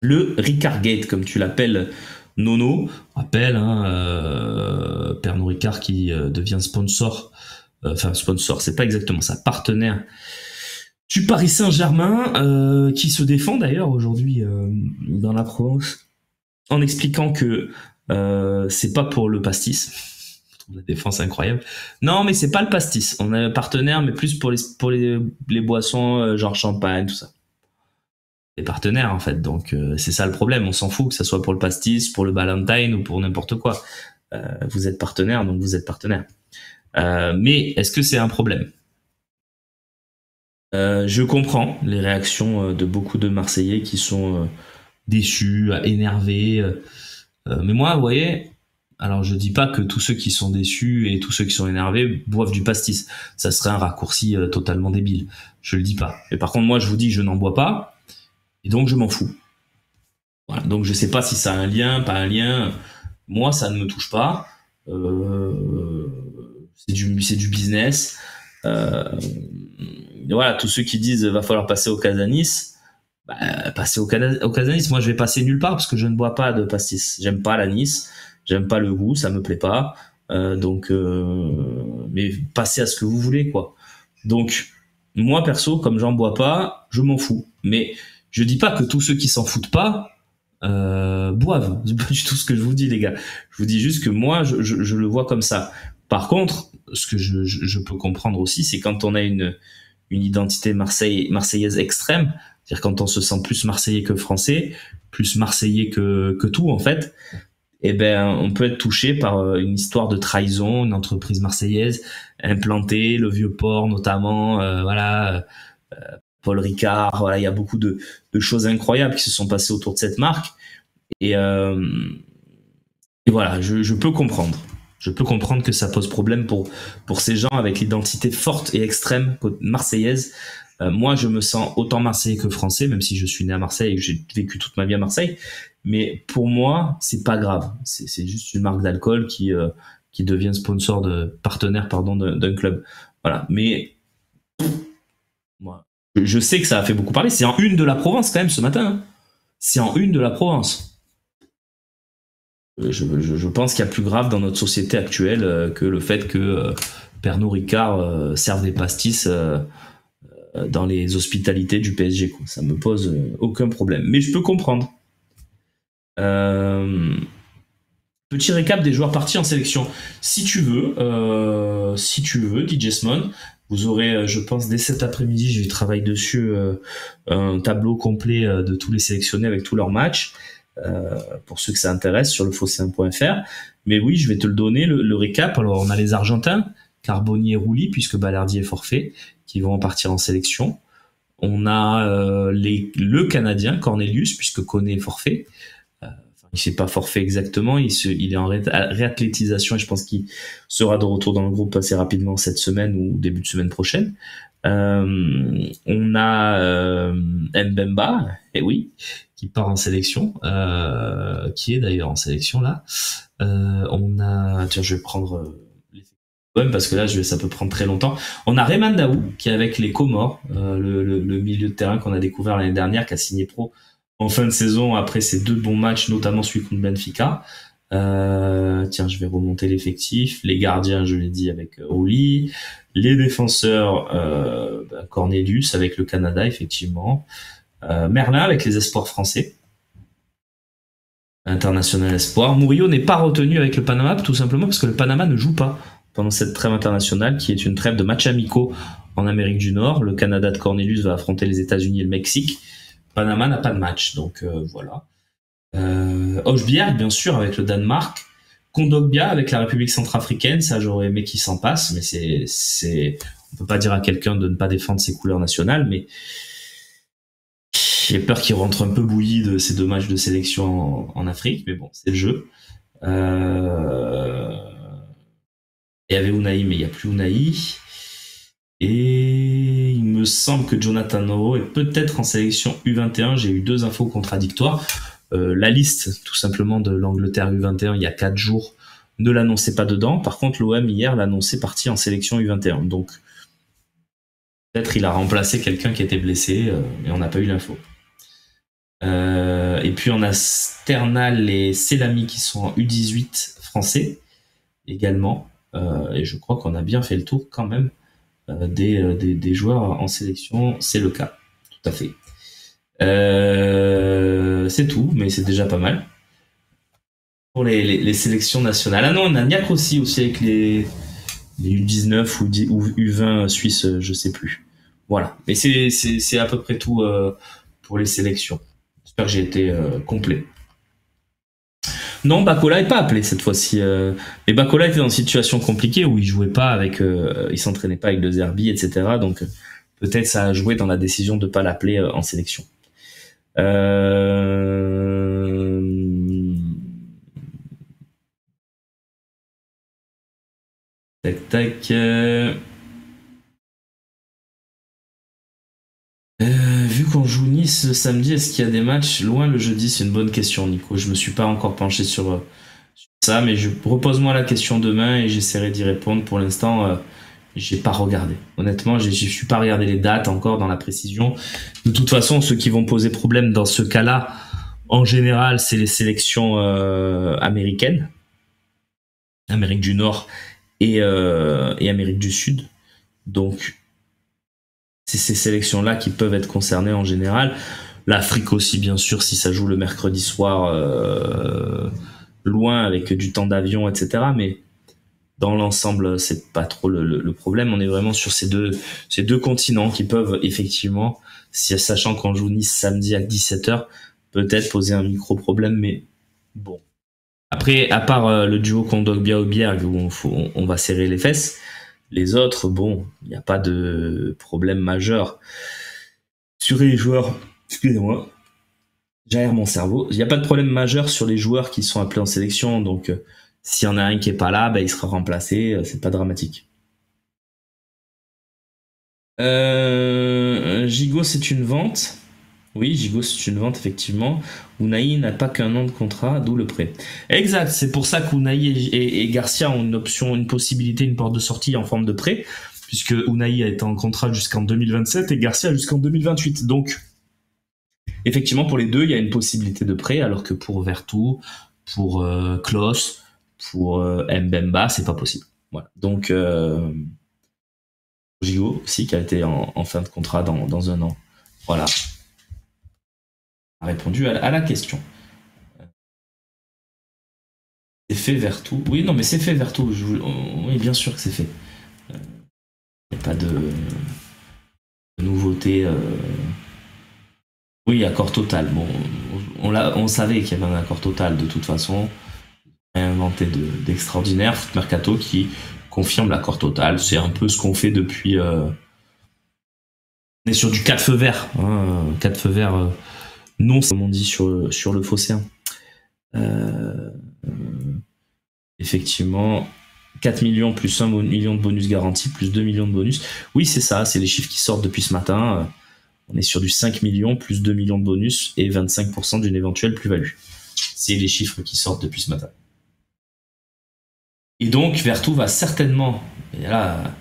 Le Ricard Gate, comme tu l'appelles, Nono, rappelle, hein, Pernod Ricard qui devient sponsor, c'est pas exactement ça, partenaire du Paris Saint-Germain, qui se défend d'ailleurs aujourd'hui dans la Provence, en expliquant que c'est pas pour le pastis. Je trouve la défense incroyable. Non, mais c'est pas le pastis. On est partenaire, mais plus pour les boissons genre champagne, tout ça. Les partenaires en fait, donc c'est ça le problème, on s'en fout que ça soit pour le pastis, pour le Ballantine ou pour n'importe quoi, vous êtes partenaire, donc vous êtes partenaire. Mais est-ce que c'est un problème? Je comprends les réactions de beaucoup de Marseillais qui sont déçus, énervés, mais moi vous voyez, alors je dis pas que tous ceux qui sont déçus et tous ceux qui sont énervés boivent du pastis, ça serait un raccourci totalement débile, je le dis pas. Et par contre moi je vous dis je n'en bois pas, et donc je m'en fous. Voilà. Donc je sais pas si ça a un lien, pas un lien. Moi, ça ne me touche pas. C'est du business. Voilà, tous ceux qui disent va falloir passer au Casanis, passer au Casanis. Moi, je vais passer nulle part parce que je ne bois pas de pastis. J'aime pas l'anis, j'aime pas le goût, ça me plaît pas. Mais passez à ce que vous voulez, quoi. Donc, moi perso, comme j'en bois pas, je m'en fous. Mais je dis pas que tous ceux qui s'en foutent pas boivent. C'est pas du tout ce que je vous dis, les gars. Je vous dis juste que moi, je le vois comme ça. Par contre, ce que je peux comprendre aussi, c'est quand on a une identité marseillaise extrême, c'est-à-dire quand on se sent plus marseillais que français, plus marseillais que tout, en fait, eh ben, on peut être touché par une histoire de trahison, une entreprise marseillaise implantée, le Vieux-Port notamment, voilà, Paul Ricard, voilà, il y a beaucoup de choses incroyables qui se sont passées autour de cette marque. Et, voilà, je peux comprendre. Je peux comprendre que ça pose problème pour ces gens avec l'identité forte et extrême marseillaise. Moi, je me sens autant marseillais que français, même si je suis né à Marseille et que j'ai vécu toute ma vie à Marseille. Mais pour moi, c'est pas grave. C'est juste une marque d'alcool qui devient sponsor partenaire d'un club. Voilà. Mais moi, je sais que ça a fait beaucoup parler. C'est en une de la Provence quand même ce matin. Hein. C'est en une de la Provence. Je pense qu'il y a plus grave dans notre société actuelle que le fait que Pernod Ricard serve des pastis dans les hospitalités du PSG. Quoi. Ça me pose aucun problème. Mais je peux comprendre. Petit récap des joueurs partis en sélection. Si tu veux, DJ Smon, vous aurez, je pense, dès cet après-midi, je travaille dessus, un tableau complet de tous les sélectionnés avec tous leurs matchs. Pour ceux que ça intéresse sur lefosséen.fr. Mais oui, je vais te le donner, le récap. Alors, on a les Argentins, Carboni et Rouli, puisque Balerdi est forfait, qui vont partir en sélection. On a le Canadien, Cornelius, puisque Koné est forfait. Il s'est pas forfait exactement, il est en réathlétisation et je pense qu'il sera de retour dans le groupe assez rapidement cette semaine ou début de semaine prochaine. On a Mbemba, et oui, qui part en sélection, qui est d'ailleurs en sélection là. On a, tiens, je vais prendre parce que là, ça peut prendre très longtemps. On a Rayman Daou qui est avec les Comores, le milieu de terrain qu'on a découvert l'année dernière, qui a signé pro en fin de saison après ces 2 bons matchs, notamment celui contre Benfica. Tiens, je vais remonter l'effectif. Les gardiens, je l'ai dit, avec Rouli. Les défenseurs, Cornelius avec le Canada, effectivement. Merlin avec les espoirs français. International espoir. Murillo n'est pas retenu avec le Panama, tout simplement parce que le Panama ne joue pas pendant cette trêve internationale, qui est une trêve de matchs amicaux en Amérique du Nord. Le Canada de Cornelius va affronter les États-Unis et le Mexique. Panama n'a pas de match, donc voilà. Hochbjerg, bien sûr, avec le Danemark. Kondogbia avec la République centrafricaine, ça j'aurais aimé qu'il s'en passe, mais on peut pas dire à quelqu'un de ne pas défendre ses couleurs nationales, mais j'ai peur qu'il rentre un peu bouilli de ces 2 matchs de sélection en Afrique, mais bon, c'est le jeu. Il y avait Unai, mais il n'y a plus Unai. Et il me semble que Jonathan Oro est peut-être en sélection U21. J'ai eu 2 infos contradictoires. La liste, tout simplement, de l'Angleterre U21 il y a 4 jours ne l'annonçait pas dedans. Par contre, l'OM hier l'annonçait parti en sélection U21. Donc, peut-être il a remplacé quelqu'un qui était blessé, mais on n'a pas eu l'info. Et puis on a Sternal et Selami qui sont en U18 français également. Et je crois qu'on a bien fait le tour quand même des joueurs en sélection. C'est le cas, tout à fait. C'est tout, mais c'est déjà pas mal pour les sélections nationales. Ah non, on a Niak aussi avec les U19 ou U20 suisses, je sais plus. Voilà, mais c'est à peu près tout pour les sélections. J'espère que j'ai été complet. Non, Bakola est pas appelé cette fois-ci. Mais Bakola était dans une situation compliquée où il jouait pas avec, il s'entraînait pas avec De Zerbi, etc. Donc peut-être ça a joué dans la décision de pas l'appeler en sélection. Tac tac. Vu qu'on joue Nice le samedi, est-ce qu'il y a des matchs loin le jeudi? C'est une bonne question, Nico. Je me suis pas encore penché sur ça, mais repose-moi la question demain et j'essaierai d'y répondre. Pour l'instant, j'ai pas regardé. Honnêtement, je suis pas regardé les dates encore dans la précision. De toute façon, ceux qui vont poser problème dans ce cas-là, en général, c'est les sélections américaines, Amérique du Nord et Amérique du Sud. Donc, c'est ces sélections-là qui peuvent être concernées en général. L'Afrique aussi, bien sûr, si ça joue le mercredi soir, loin avec du temps d'avion, etc. Mais dans l'ensemble, c'est pas trop le problème. On est vraiment sur ces deux continents qui peuvent effectivement, sachant qu'on joue Nice samedi à 17h, peut-être poser un micro-problème, mais bon. Après, à part le duo Kondogbia-Obiang où on va serrer les fesses, les autres, bon, il n'y a pas de problème majeur. Sur les joueurs, excusez-moi, j'aère mon cerveau, il n'y a pas de problème majeur sur les joueurs qui sont appelés en sélection, donc s'il y en a un qui est pas là, il sera remplacé, c'est pas dramatique. Gigot, c'est une vente. Oui, Gigot, c'est une vente, effectivement. Unai n'a pas qu'un an de contrat, d'où le prêt. Exact, c'est pour ça qu'Unai et Garcia ont une option, une possibilité, une porte de sortie en forme de prêt, puisque Unai a été en contrat jusqu'en 2027 et Garcia jusqu'en 2028. Donc, effectivement, pour les deux, il y a une possibilité de prêt, alors que pour Vertu, pour Klose, pour Mbemba, c'est pas possible. Voilà. Donc, Gigot aussi, qui a été en fin de contrat dans un an. Voilà. A répondu à la question. C'est fait Vertu. Oui, non, mais c'est fait Vertu. Oui, bien sûr que c'est fait. Il n'y a pas de nouveauté. Oui, accord total. Bon, on savait qu'il y avait un accord total de toute façon. Rien inventé d'extraordinaire. Foot Mercato qui confirme l'accord total. C'est un peu ce qu'on fait depuis. On est sur du 4 feux verts. 4 feux verts. Non, comme on dit sur le Phocéen. Effectivement, 4 millions plus 1 million de bonus garantis, plus 2 millions de bonus. Oui, c'est ça, c'est les chiffres qui sortent depuis ce matin. On est sur du 5 millions plus 2 millions de bonus et 25% d'une éventuelle plus-value. C'est les chiffres qui sortent depuis ce matin. Et donc, Vertu va certainement, et là,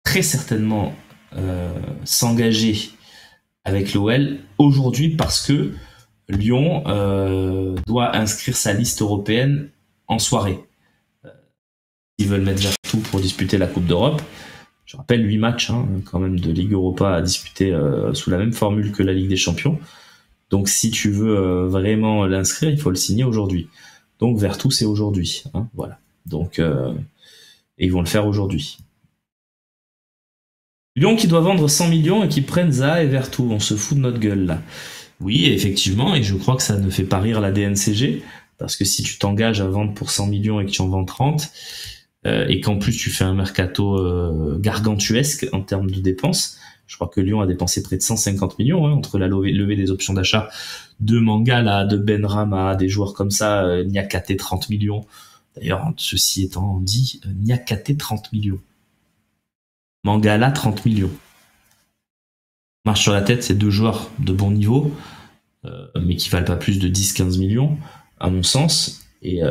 très certainement, s'engager avec l'OL aujourd'hui parce que Lyon doit inscrire sa liste européenne en soirée. Ils veulent mettre Vertu pour disputer la Coupe d'Europe. Je rappelle 8 matchs quand même de Ligue Europa à disputer sous la même formule que la Ligue des Champions. Donc si tu veux vraiment l'inscrire, il faut le signer aujourd'hui. Donc Vertu, c'est aujourd'hui. Voilà. Donc et ils vont le faire aujourd'hui. Lyon qui doit vendre 100 millions et qui prennent Zaha et Vertu. On se fout de notre gueule là. Oui, effectivement, et je crois que ça ne fait pas rire la DNCG, parce que si tu t'engages à vendre pour 100 millions et que tu en vends 30, et qu'en plus tu fais un mercato gargantuesque en termes de dépenses, je crois que Lyon a dépensé près de 150 millions entre la levée des options d'achat de Mangala, de Benrahma, des joueurs comme ça, Niakate 30 millions. D'ailleurs, ceci étant dit, Niakate 30 millions. Mangala 30 millions. Marche sur la tête, c'est deux joueurs de bon niveau, mais qui valent pas plus de 10-15 millions, à mon sens. Et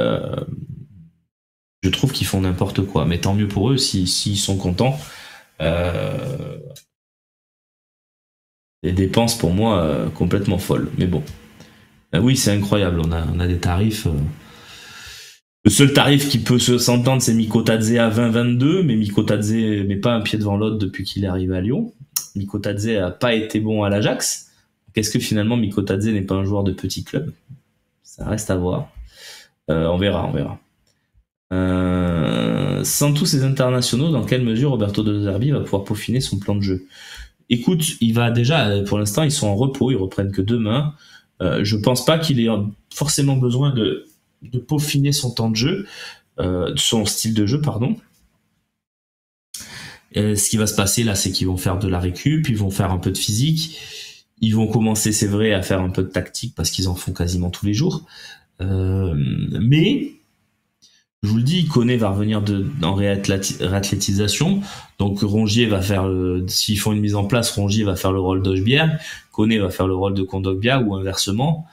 je trouve qu'ils font n'importe quoi. Mais tant mieux pour eux s'ils sont contents. Les dépenses, pour moi, complètement folles. Mais bon. Oui, c'est incroyable. On a des tarifs... Le seul tarif qui peut s'entendre, c'est Mikotadze à 20-22, mais Mikotadze met pas un pied devant l'autre depuis qu'il est arrivé à Lyon. Mikotadze a pas été bon à l'Ajax. Qu'est-ce que finalement Mikotadze n'est pas un joueur de petit club? Ça reste à voir. On verra. Sans tous ces internationaux, dans quelle mesure Roberto De Zerbi va pouvoir peaufiner son plan de jeu? Écoute, il va déjà, pour l'instant, ils sont en repos, ils reprennent que demain. Je pense pas qu'il ait forcément besoin de peaufiner son temps de jeu, son style de jeu, pardon. Ce qui va se passer là, c'est qu'ils vont faire de la récup, ils vont faire un peu de physique, ils vont commencer, c'est vrai, à faire un peu de tactique parce qu'ils en font quasiment tous les jours. Mais Je vous le dis, Koné va revenir en réathlétisation. Donc Rongier va faire, s'ils font une mise en place, Rongier va faire le rôle d'Hojbjerg, Koné va faire le rôle de Kondogbia ou inversement.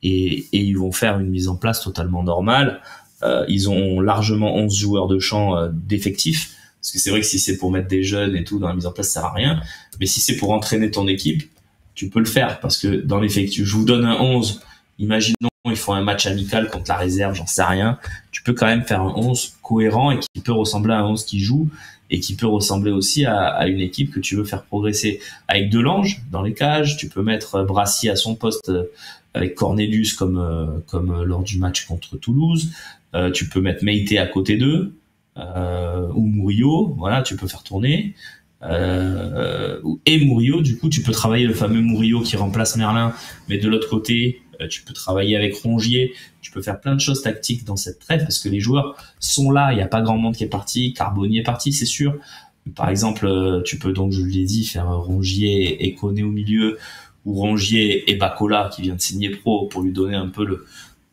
Et ils vont faire une mise en place totalement normale. Ils ont largement 11 joueurs de champ d'effectifs. Parce que c'est vrai que si c'est pour mettre des jeunes et tout dans la mise en place, ça sert à rien. Mais si c'est pour entraîner ton équipe, tu peux le faire. Parce que dans l'effectif, je vous donne un 11. Imaginons, ils font un match amical contre la réserve, j'en sais rien. Tu peux quand même faire un 11 cohérent et qui peut ressembler à un 11 qui joue et qui peut ressembler aussi à une équipe que tu veux faire progresser. Avec Delange dans les cages, tu peux mettre Brassy à son poste avec Cornelius comme lors du match contre Toulouse. Tu peux mettre Meïté à côté d'eux. Ou Murillo, voilà, tu peux faire tourner. Et Murillo, du coup, tu peux travailler le fameux Murillo qui remplace Merlin, mais de l'autre côté, tu peux travailler avec Rongier. Tu peux faire plein de choses tactiques dans cette trêve parce que les joueurs sont là. Il n'y a pas grand monde qui est parti. Carboni est parti, c'est sûr. Par exemple, tu peux donc, je l'ai dit, faire Rongier et Koné au milieu, ou Rongier et Bacola qui vient de signer pro pour lui donner un peu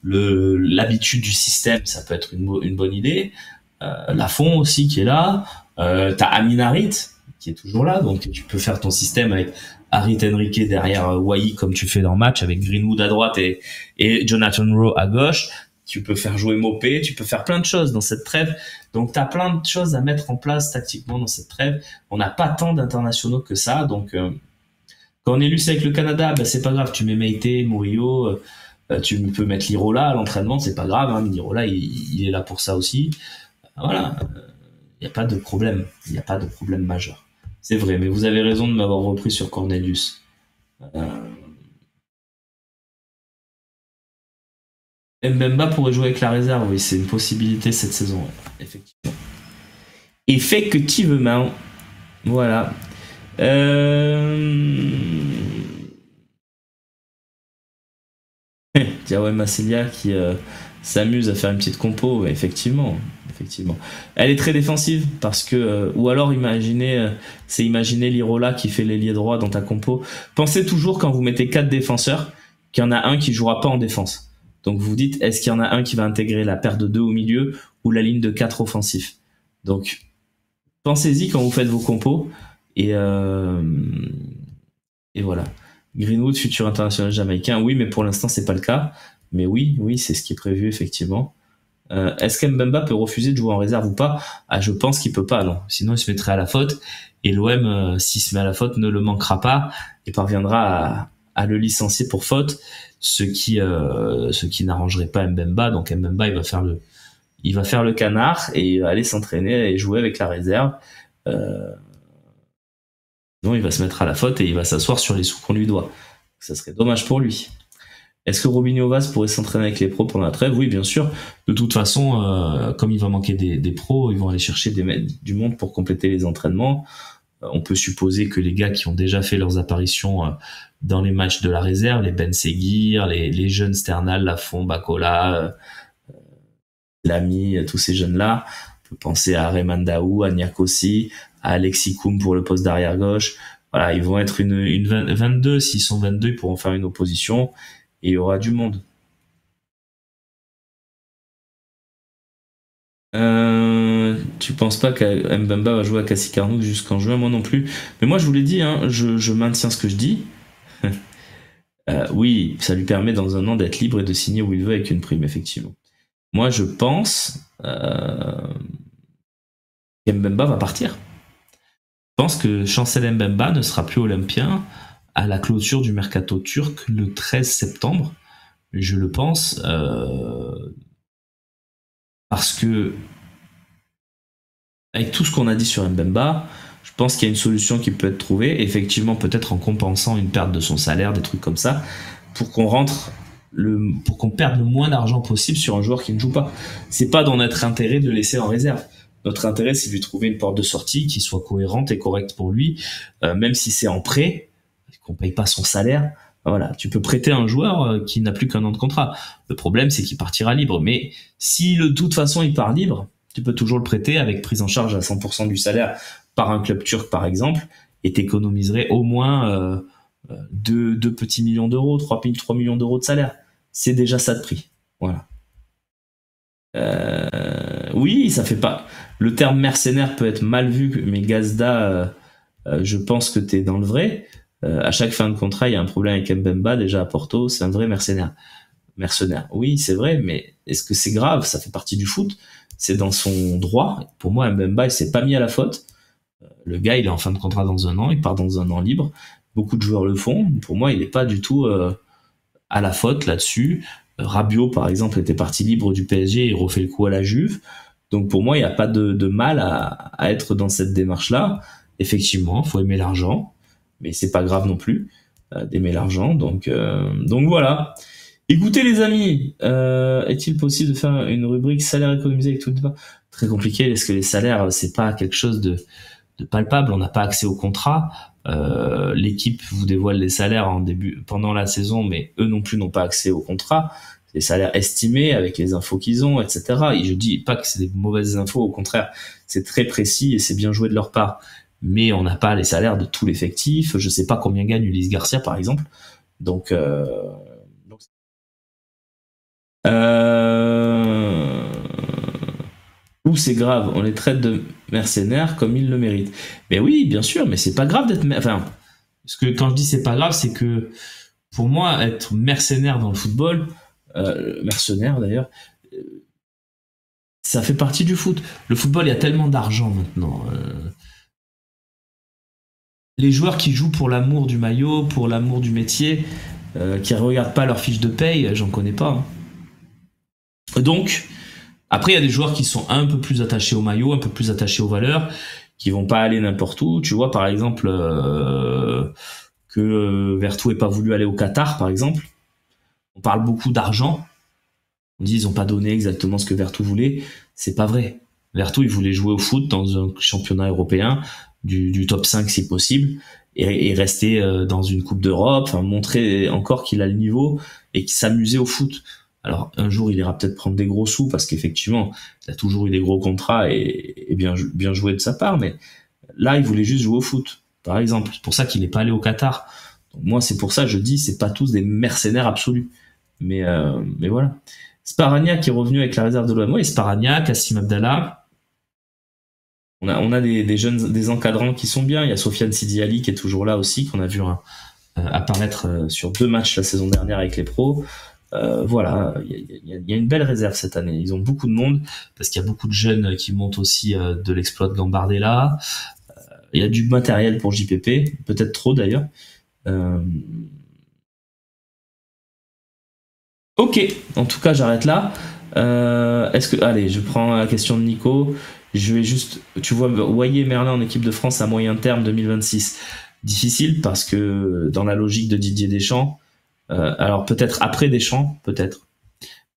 l'habitude du système. Ça peut être une bonne idée. Lafont aussi qui est là. T'as Amin Harit qui est toujours là, donc tu peux faire ton système avec Harit Henrique derrière Wai comme tu fais dans le match, avec Greenwood à droite et Jonathan Rowe à gauche. Tu peux faire jouer Mopé, tu peux faire plein de choses dans cette trêve. Donc t'as plein de choses à mettre en place tactiquement dans cette trêve. On n'a pas tant d'internationaux que ça, donc quand on est luce avec le Canada, bah, c'est pas grave, tu mets Meïté, Murillo, tu peux mettre Lirola à l'entraînement, c'est pas grave, hein, Lirola il est là pour ça aussi. Voilà, il n'y a pas de problème, il n'y a pas de problème majeur. C'est vrai, mais vous avez raison de m'avoir repris sur Cornelius. Mbemba pourrait jouer avec la réserve, oui, c'est une possibilité cette saison, ouais, effectivement. Effectivement, voilà. Diawé Massilia qui s'amuse à faire une petite compo, ouais, effectivement. Elle est très défensive parce que ou alors imaginer Lirola qui fait l'ailier droit dans ta compo. Pensez toujours quand vous mettez 4 défenseurs qu'il y en a un qui jouera pas en défense. Donc vous dites est-ce qu'il y en a un qui va intégrer la paire de 2 au milieu ou la ligne de 4 offensifs. Donc pensez-y quand vous faites vos compos et voilà. Greenwood futur international jamaïcain, oui, mais pour l'instant c'est pas le cas. Mais oui, c'est ce qui est prévu effectivement. Est-ce qu'Mbemba peut refuser de jouer en réserve ou pas? Je pense qu'il peut pas, non. Sinon, il se mettrait à la faute. Et l'OM, s'il se met à la faute, ne le manquera pas et parviendra à le licencier pour faute, ce qui n'arrangerait pas Mbemba. Donc Mbemba, il va faire le canard et il va aller s'entraîner et jouer avec la réserve. Sinon, il va se mettre à la faute et il va s'asseoir sur les sous qu'on lui doit. Ça serait dommage pour lui. Est-ce que Robinho Vaz pourrait s'entraîner avec les pros pendant la trêve? Oui, bien sûr. De toute façon, comme il va manquer des pros, ils vont aller chercher du monde pour compléter les entraînements. On peut supposer que les gars qui ont déjà fait leurs apparitions dans les matchs de la réserve, les Ben Seguir, les jeunes Sternal, Lafont, Bacola, Lamy, tous ces jeunes-là, on peut penser à Rayman Daou, à Niakossi, à Alexis Koum pour le poste d'arrière gauche. Voilà, ils vont être une 22. S'ils sont 22, ils pourront faire une opposition. Et il y aura du monde. Tu penses pas que Mbemba va jouer à Cassie Carnouk jusqu'en juin? Moi non plus. Mais moi je vous l'ai dit, hein, je maintiens ce que je dis. Oui, ça lui permet dans un an d'être libre et de signer où il veut avec une prime, effectivement. Moi je pense qu'Mbemba va partir. Je pense que Chancel Mbemba ne sera plus olympien à la clôture du mercato turc le 13 septembre. Je le pense parce que avec tout ce qu'on a dit sur Mbemba, je pense qu'il y a une solution qui peut être trouvée, effectivement peut-être en compensant une perte de son salaire, des trucs comme ça, pour qu'on perde le moins d'argent possible sur un joueur qui ne joue pas. C'est pas dans notre intérêt de le laisser en réserve. Notre intérêt, c'est de lui trouver une porte de sortie qui soit cohérente et correcte pour lui, même si c'est en prêt, qu'on paye pas son salaire. Voilà, tu peux prêter un joueur qui n'a plus qu'un an de contrat. Le problème, c'est qu'il partira libre. Mais si de toute façon il part libre, tu peux toujours le prêter avec prise en charge à 100% du salaire par un club turc, par exemple, et t'économiserais au moins 2 petits millions d'euros, 3 millions d'euros de salaire. C'est déjà ça de prix. Voilà. Oui, ça fait pas. Le terme mercenaire peut être mal vu, mais Gazda, je pense que t'es dans le vrai. À chaque fin de contrat, il y a un problème avec Mbemba. Déjà à Porto, c'est un vrai mercenaire. Mercenaire. Oui, c'est vrai, mais est-ce que c'est grave? Ça fait partie du foot. C'est dans son droit. Pour moi, Mbemba, il s'est pas mis à la faute. Le gars, il est en fin de contrat dans un an. Il part dans un an libre. Beaucoup de joueurs le font. Pour moi, il est pas du tout à la faute là-dessus. Rabiot, par exemple, était parti libre du PSG et refait le coup à la Juve. Donc pour moi, il n'y a pas de mal à être dans cette démarche-là. Effectivement, faut aimer l'argent, mais c'est pas grave non plus d'aimer l'argent. Donc voilà. Écoutez les amis, est-il possible de faire une rubrique salaire économisé avec tout le débat? Très compliqué parce que les salaires, c'est pas quelque chose de palpable. On n'a pas accès au contrat. L'équipe vous dévoile les salaires pendant la saison, mais eux non plus n'ont pas accès au contrat. Les salaires estimés avec les infos qu'ils ont, etc. Et je dis pas que c'est des mauvaises infos, au contraire, c'est très précis et c'est bien joué de leur part. Mais on n'a pas les salaires de tout l'effectif. Je sais pas combien gagne Ulysse Garcia, par exemple. Donc ou c'est grave, on les traite de mercenaires comme ils le méritent. Mais oui, bien sûr, mais c'est pas grave d'être enfin, parce que quand je dis c'est pas grave, c'est que pour moi être mercenaire dans le football, mercenaire d'ailleurs, ça fait partie du foot. Le football, il y a tellement d'argent maintenant. Les joueurs qui jouent pour l'amour du maillot, pour l'amour du métier, qui regardent pas leur fiche de paye, j'en connais pas. Donc, après, il y a des joueurs qui sont un peu plus attachés au maillot, un peu plus attachés aux valeurs, qui vont pas aller n'importe où. Tu vois, par exemple, que Vertou ait pas voulu aller au Qatar, par exemple. On parle beaucoup d'argent. On dit ils ont pas donné exactement ce que Vertou voulait. C'est pas vrai. Vertou, il voulait jouer au foot dans un championnat européen, du top 5 si possible, et rester dans une Coupe d'Europe, enfin montrer encore qu'il a le niveau et qu'il s'amusait au foot. Alors un jour il ira peut-être prendre des gros sous parce qu'effectivement il a toujours eu des gros contrats et bien joué de sa part, mais là il voulait juste jouer au foot par exemple. C'est pour ça qu'il n'est pas allé au Qatar. Donc moi c'est pour ça que je dis c'est pas tous des mercenaires absolus, mais voilà. Sparagna qui est revenu avec la réserve de l'OM. Oui, Sparagna, Kassim Abdallah. On a des jeunes, des encadrants qui sont bien. Il y a Sofiane Sidi Ali qui est toujours là aussi, qu'on a vu apparaître sur 2 matchs la saison dernière avec les pros. Voilà, il y a une belle réserve cette année. Ils ont beaucoup de monde parce qu'il y a beaucoup de jeunes qui montent aussi de l'exploit de Gambardella. Il y a du matériel pour JPP, peut-être trop d'ailleurs. Ok, en tout cas j'arrête là. Allez, je prends la question de Nico. Je vais juste, tu vois, Wayé Merlin en équipe de France à moyen terme 2026. Difficile parce que dans la logique de Didier Deschamps, alors peut-être après Deschamps, peut-être.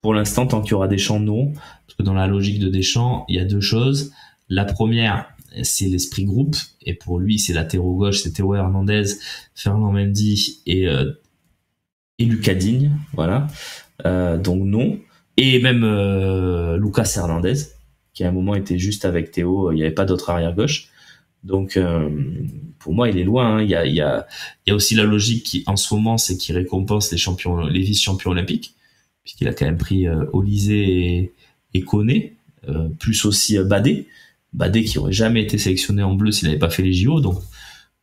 Pour l'instant, tant qu'il y aura Deschamps, non. Parce que dans la logique de Deschamps, il y a 2 choses. La première, c'est l'esprit groupe. Et pour lui, c'est latéraux gauche, c'est Théo Hernandez, Ferland Mendy et Lucas Digne. Voilà. Donc non. Et même Lucas Hernandez, qui à un moment était juste avec Théo, il n'y avait pas d'autre arrière gauche. Donc pour moi il est loin. Il y a aussi la logique qui en ce moment c'est qu'il récompense les vice-champions olympiques, puisqu'il a quand même pris Olysée et Koné, plus aussi Badé qui aurait jamais été sélectionné en bleu s'il n'avait pas fait les JO. Donc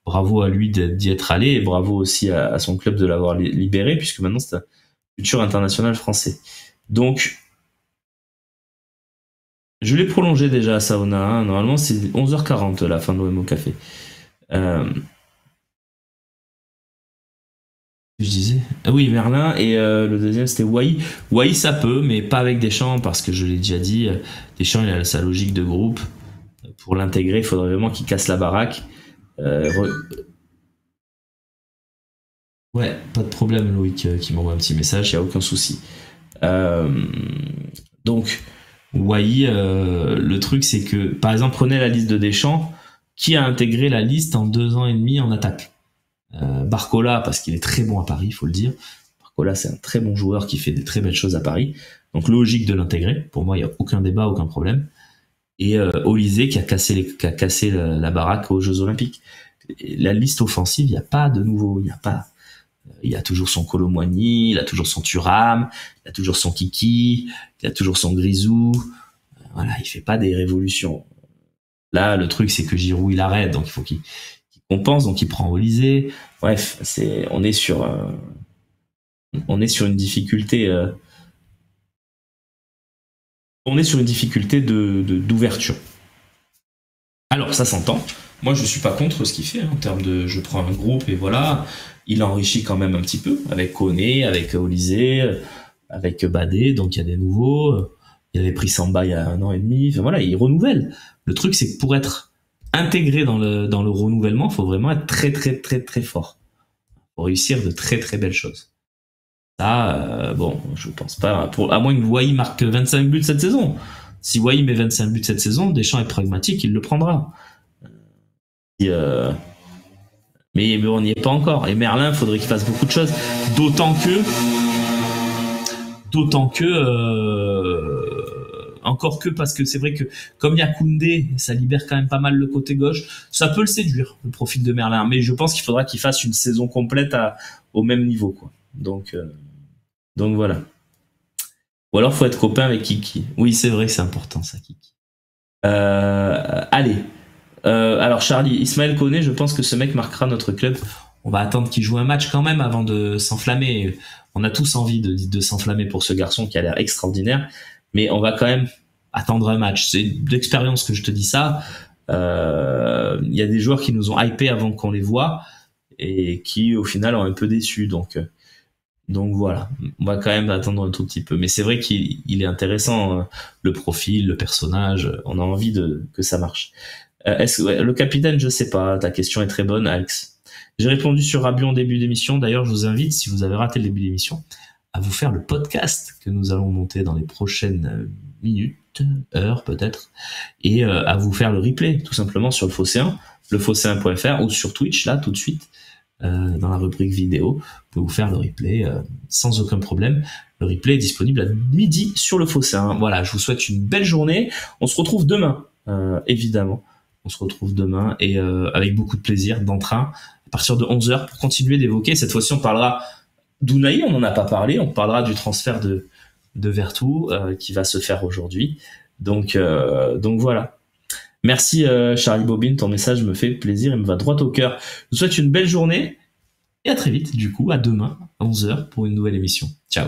bravo à lui d'y être allé et bravo aussi à son club de l'avoir libéré, puisque maintenant c'est un futur international français. Donc je l'ai prolongé déjà à Sauna. Hein. Normalement, c'est 11h40 la fin de l'OM au café. Je disais. Ah oui, Merlin. Et le deuxième, c'était Wai. Wai, ça peut, mais pas avec Deschamps, parce que je l'ai déjà dit. Deschamps, il a sa logique de groupe. Pour l'intégrer, il faudrait vraiment qu'il casse la baraque. Ouais, pas de problème, Loïc, qui m'envoie un petit message. Il n'y a aucun souci. Donc. Wai, le truc c'est que, par exemple, prenez la liste de Deschamps, qui a intégré la liste en 2 ans et demi en attaque. Barcola, parce qu'il est très bon à Paris, il faut le dire. Barcola, c'est un très bon joueur qui fait des très belles choses à Paris. Donc logique de l'intégrer. Pour moi, il n'y a aucun débat, aucun problème. Et Olysée qui a cassé la baraque aux Jeux Olympiques. La liste offensive, il n'y a pas de nouveau. Il y a toujours son Kolo Muani, il a toujours son Thuram, il a toujours son Kiki, il a toujours son Grisou. voilà, il fait pas des révolutions. Là, le truc, c'est que Giroud, il arrête, donc il faut qu'il compense, donc il prend Olysée. Bref, on est sur une difficulté, d'ouverture. Alors, ça s'entend. Moi, je suis pas contre ce qu'il fait, en termes de, je prends un groupe et voilà, il enrichit quand même un petit peu, avec Koné, avec Olysée, avec Badé, donc il y a des nouveaux, il avait pris Samba il y a 1 an et demi, enfin voilà, il renouvelle. Le truc, c'est que pour être intégré dans le renouvellement, il faut vraiment être très très très très fort pour réussir de très très belles choses. Ça, bon, je pense pas, à moins que Wai marque 25 buts cette saison. Si Wai met 25 buts cette saison, Deschamps est pragmatique, il le prendra. Mais on n'y est pas encore. Et Merlin, faudrait qu'il fasse beaucoup de choses. D'autant que encore que parce que c'est vrai que comme il y a Koundé, ça libère quand même pas mal le côté gauche. Ça peut le séduire, le profil de Merlin. Mais je pense qu'il faudra qu'il fasse une saison complète au même niveau, quoi. Donc voilà. Ou alors faut être copain avec Kiki. Oui, c'est vrai que c'est important ça, Kiki. Allez. Alors Charlie, Ismaël Koné, je pense que ce mec marquera notre club. On va attendre qu'il joue un match quand même avant de s'enflammer. On a tous envie de s'enflammer pour ce garçon qui a l'air extraordinaire, mais on va quand même attendre un match. C'est d'expérience que je te dis ça. Il y a des joueurs qui nous ont hypé avant qu'on les voit et qui au final ont un peu déçu. Donc voilà, on va quand même attendre un tout petit peu. Mais c'est vrai qu'il est intéressant, le profil, le personnage. On a envie que ça marche. Le capitaine, je sais pas. Ta question est très bonne, Alex. J'ai répondu sur Rabiot en début d'émission. D'ailleurs, je vous invite, si vous avez raté le début d'émission, à vous faire le podcast que nous allons monter dans les prochaines minutes, heures peut-être, et à vous faire le replay, tout simplement sur le Phocéen, lephocéen.fr ou sur Twitch, là, tout de suite, dans la rubrique vidéo. Vous pouvez vous faire le replay sans aucun problème. Le replay est disponible à midi sur le Phocéen. Voilà, je vous souhaite une belle journée. On se retrouve demain, évidemment. On se retrouve demain et avec beaucoup de plaisir, d'entrain, à partir de 11h pour continuer d'évoquer. Cette fois-ci, on parlera d'Unai, on n'en a pas parlé. On parlera du transfert de Vertou qui va se faire aujourd'hui. Donc voilà. Merci Charlie Bobine, ton message me fait plaisir et me va droit au cœur. Je vous souhaite une belle journée et à très vite, du coup, à demain, à 11h pour une nouvelle émission. Ciao.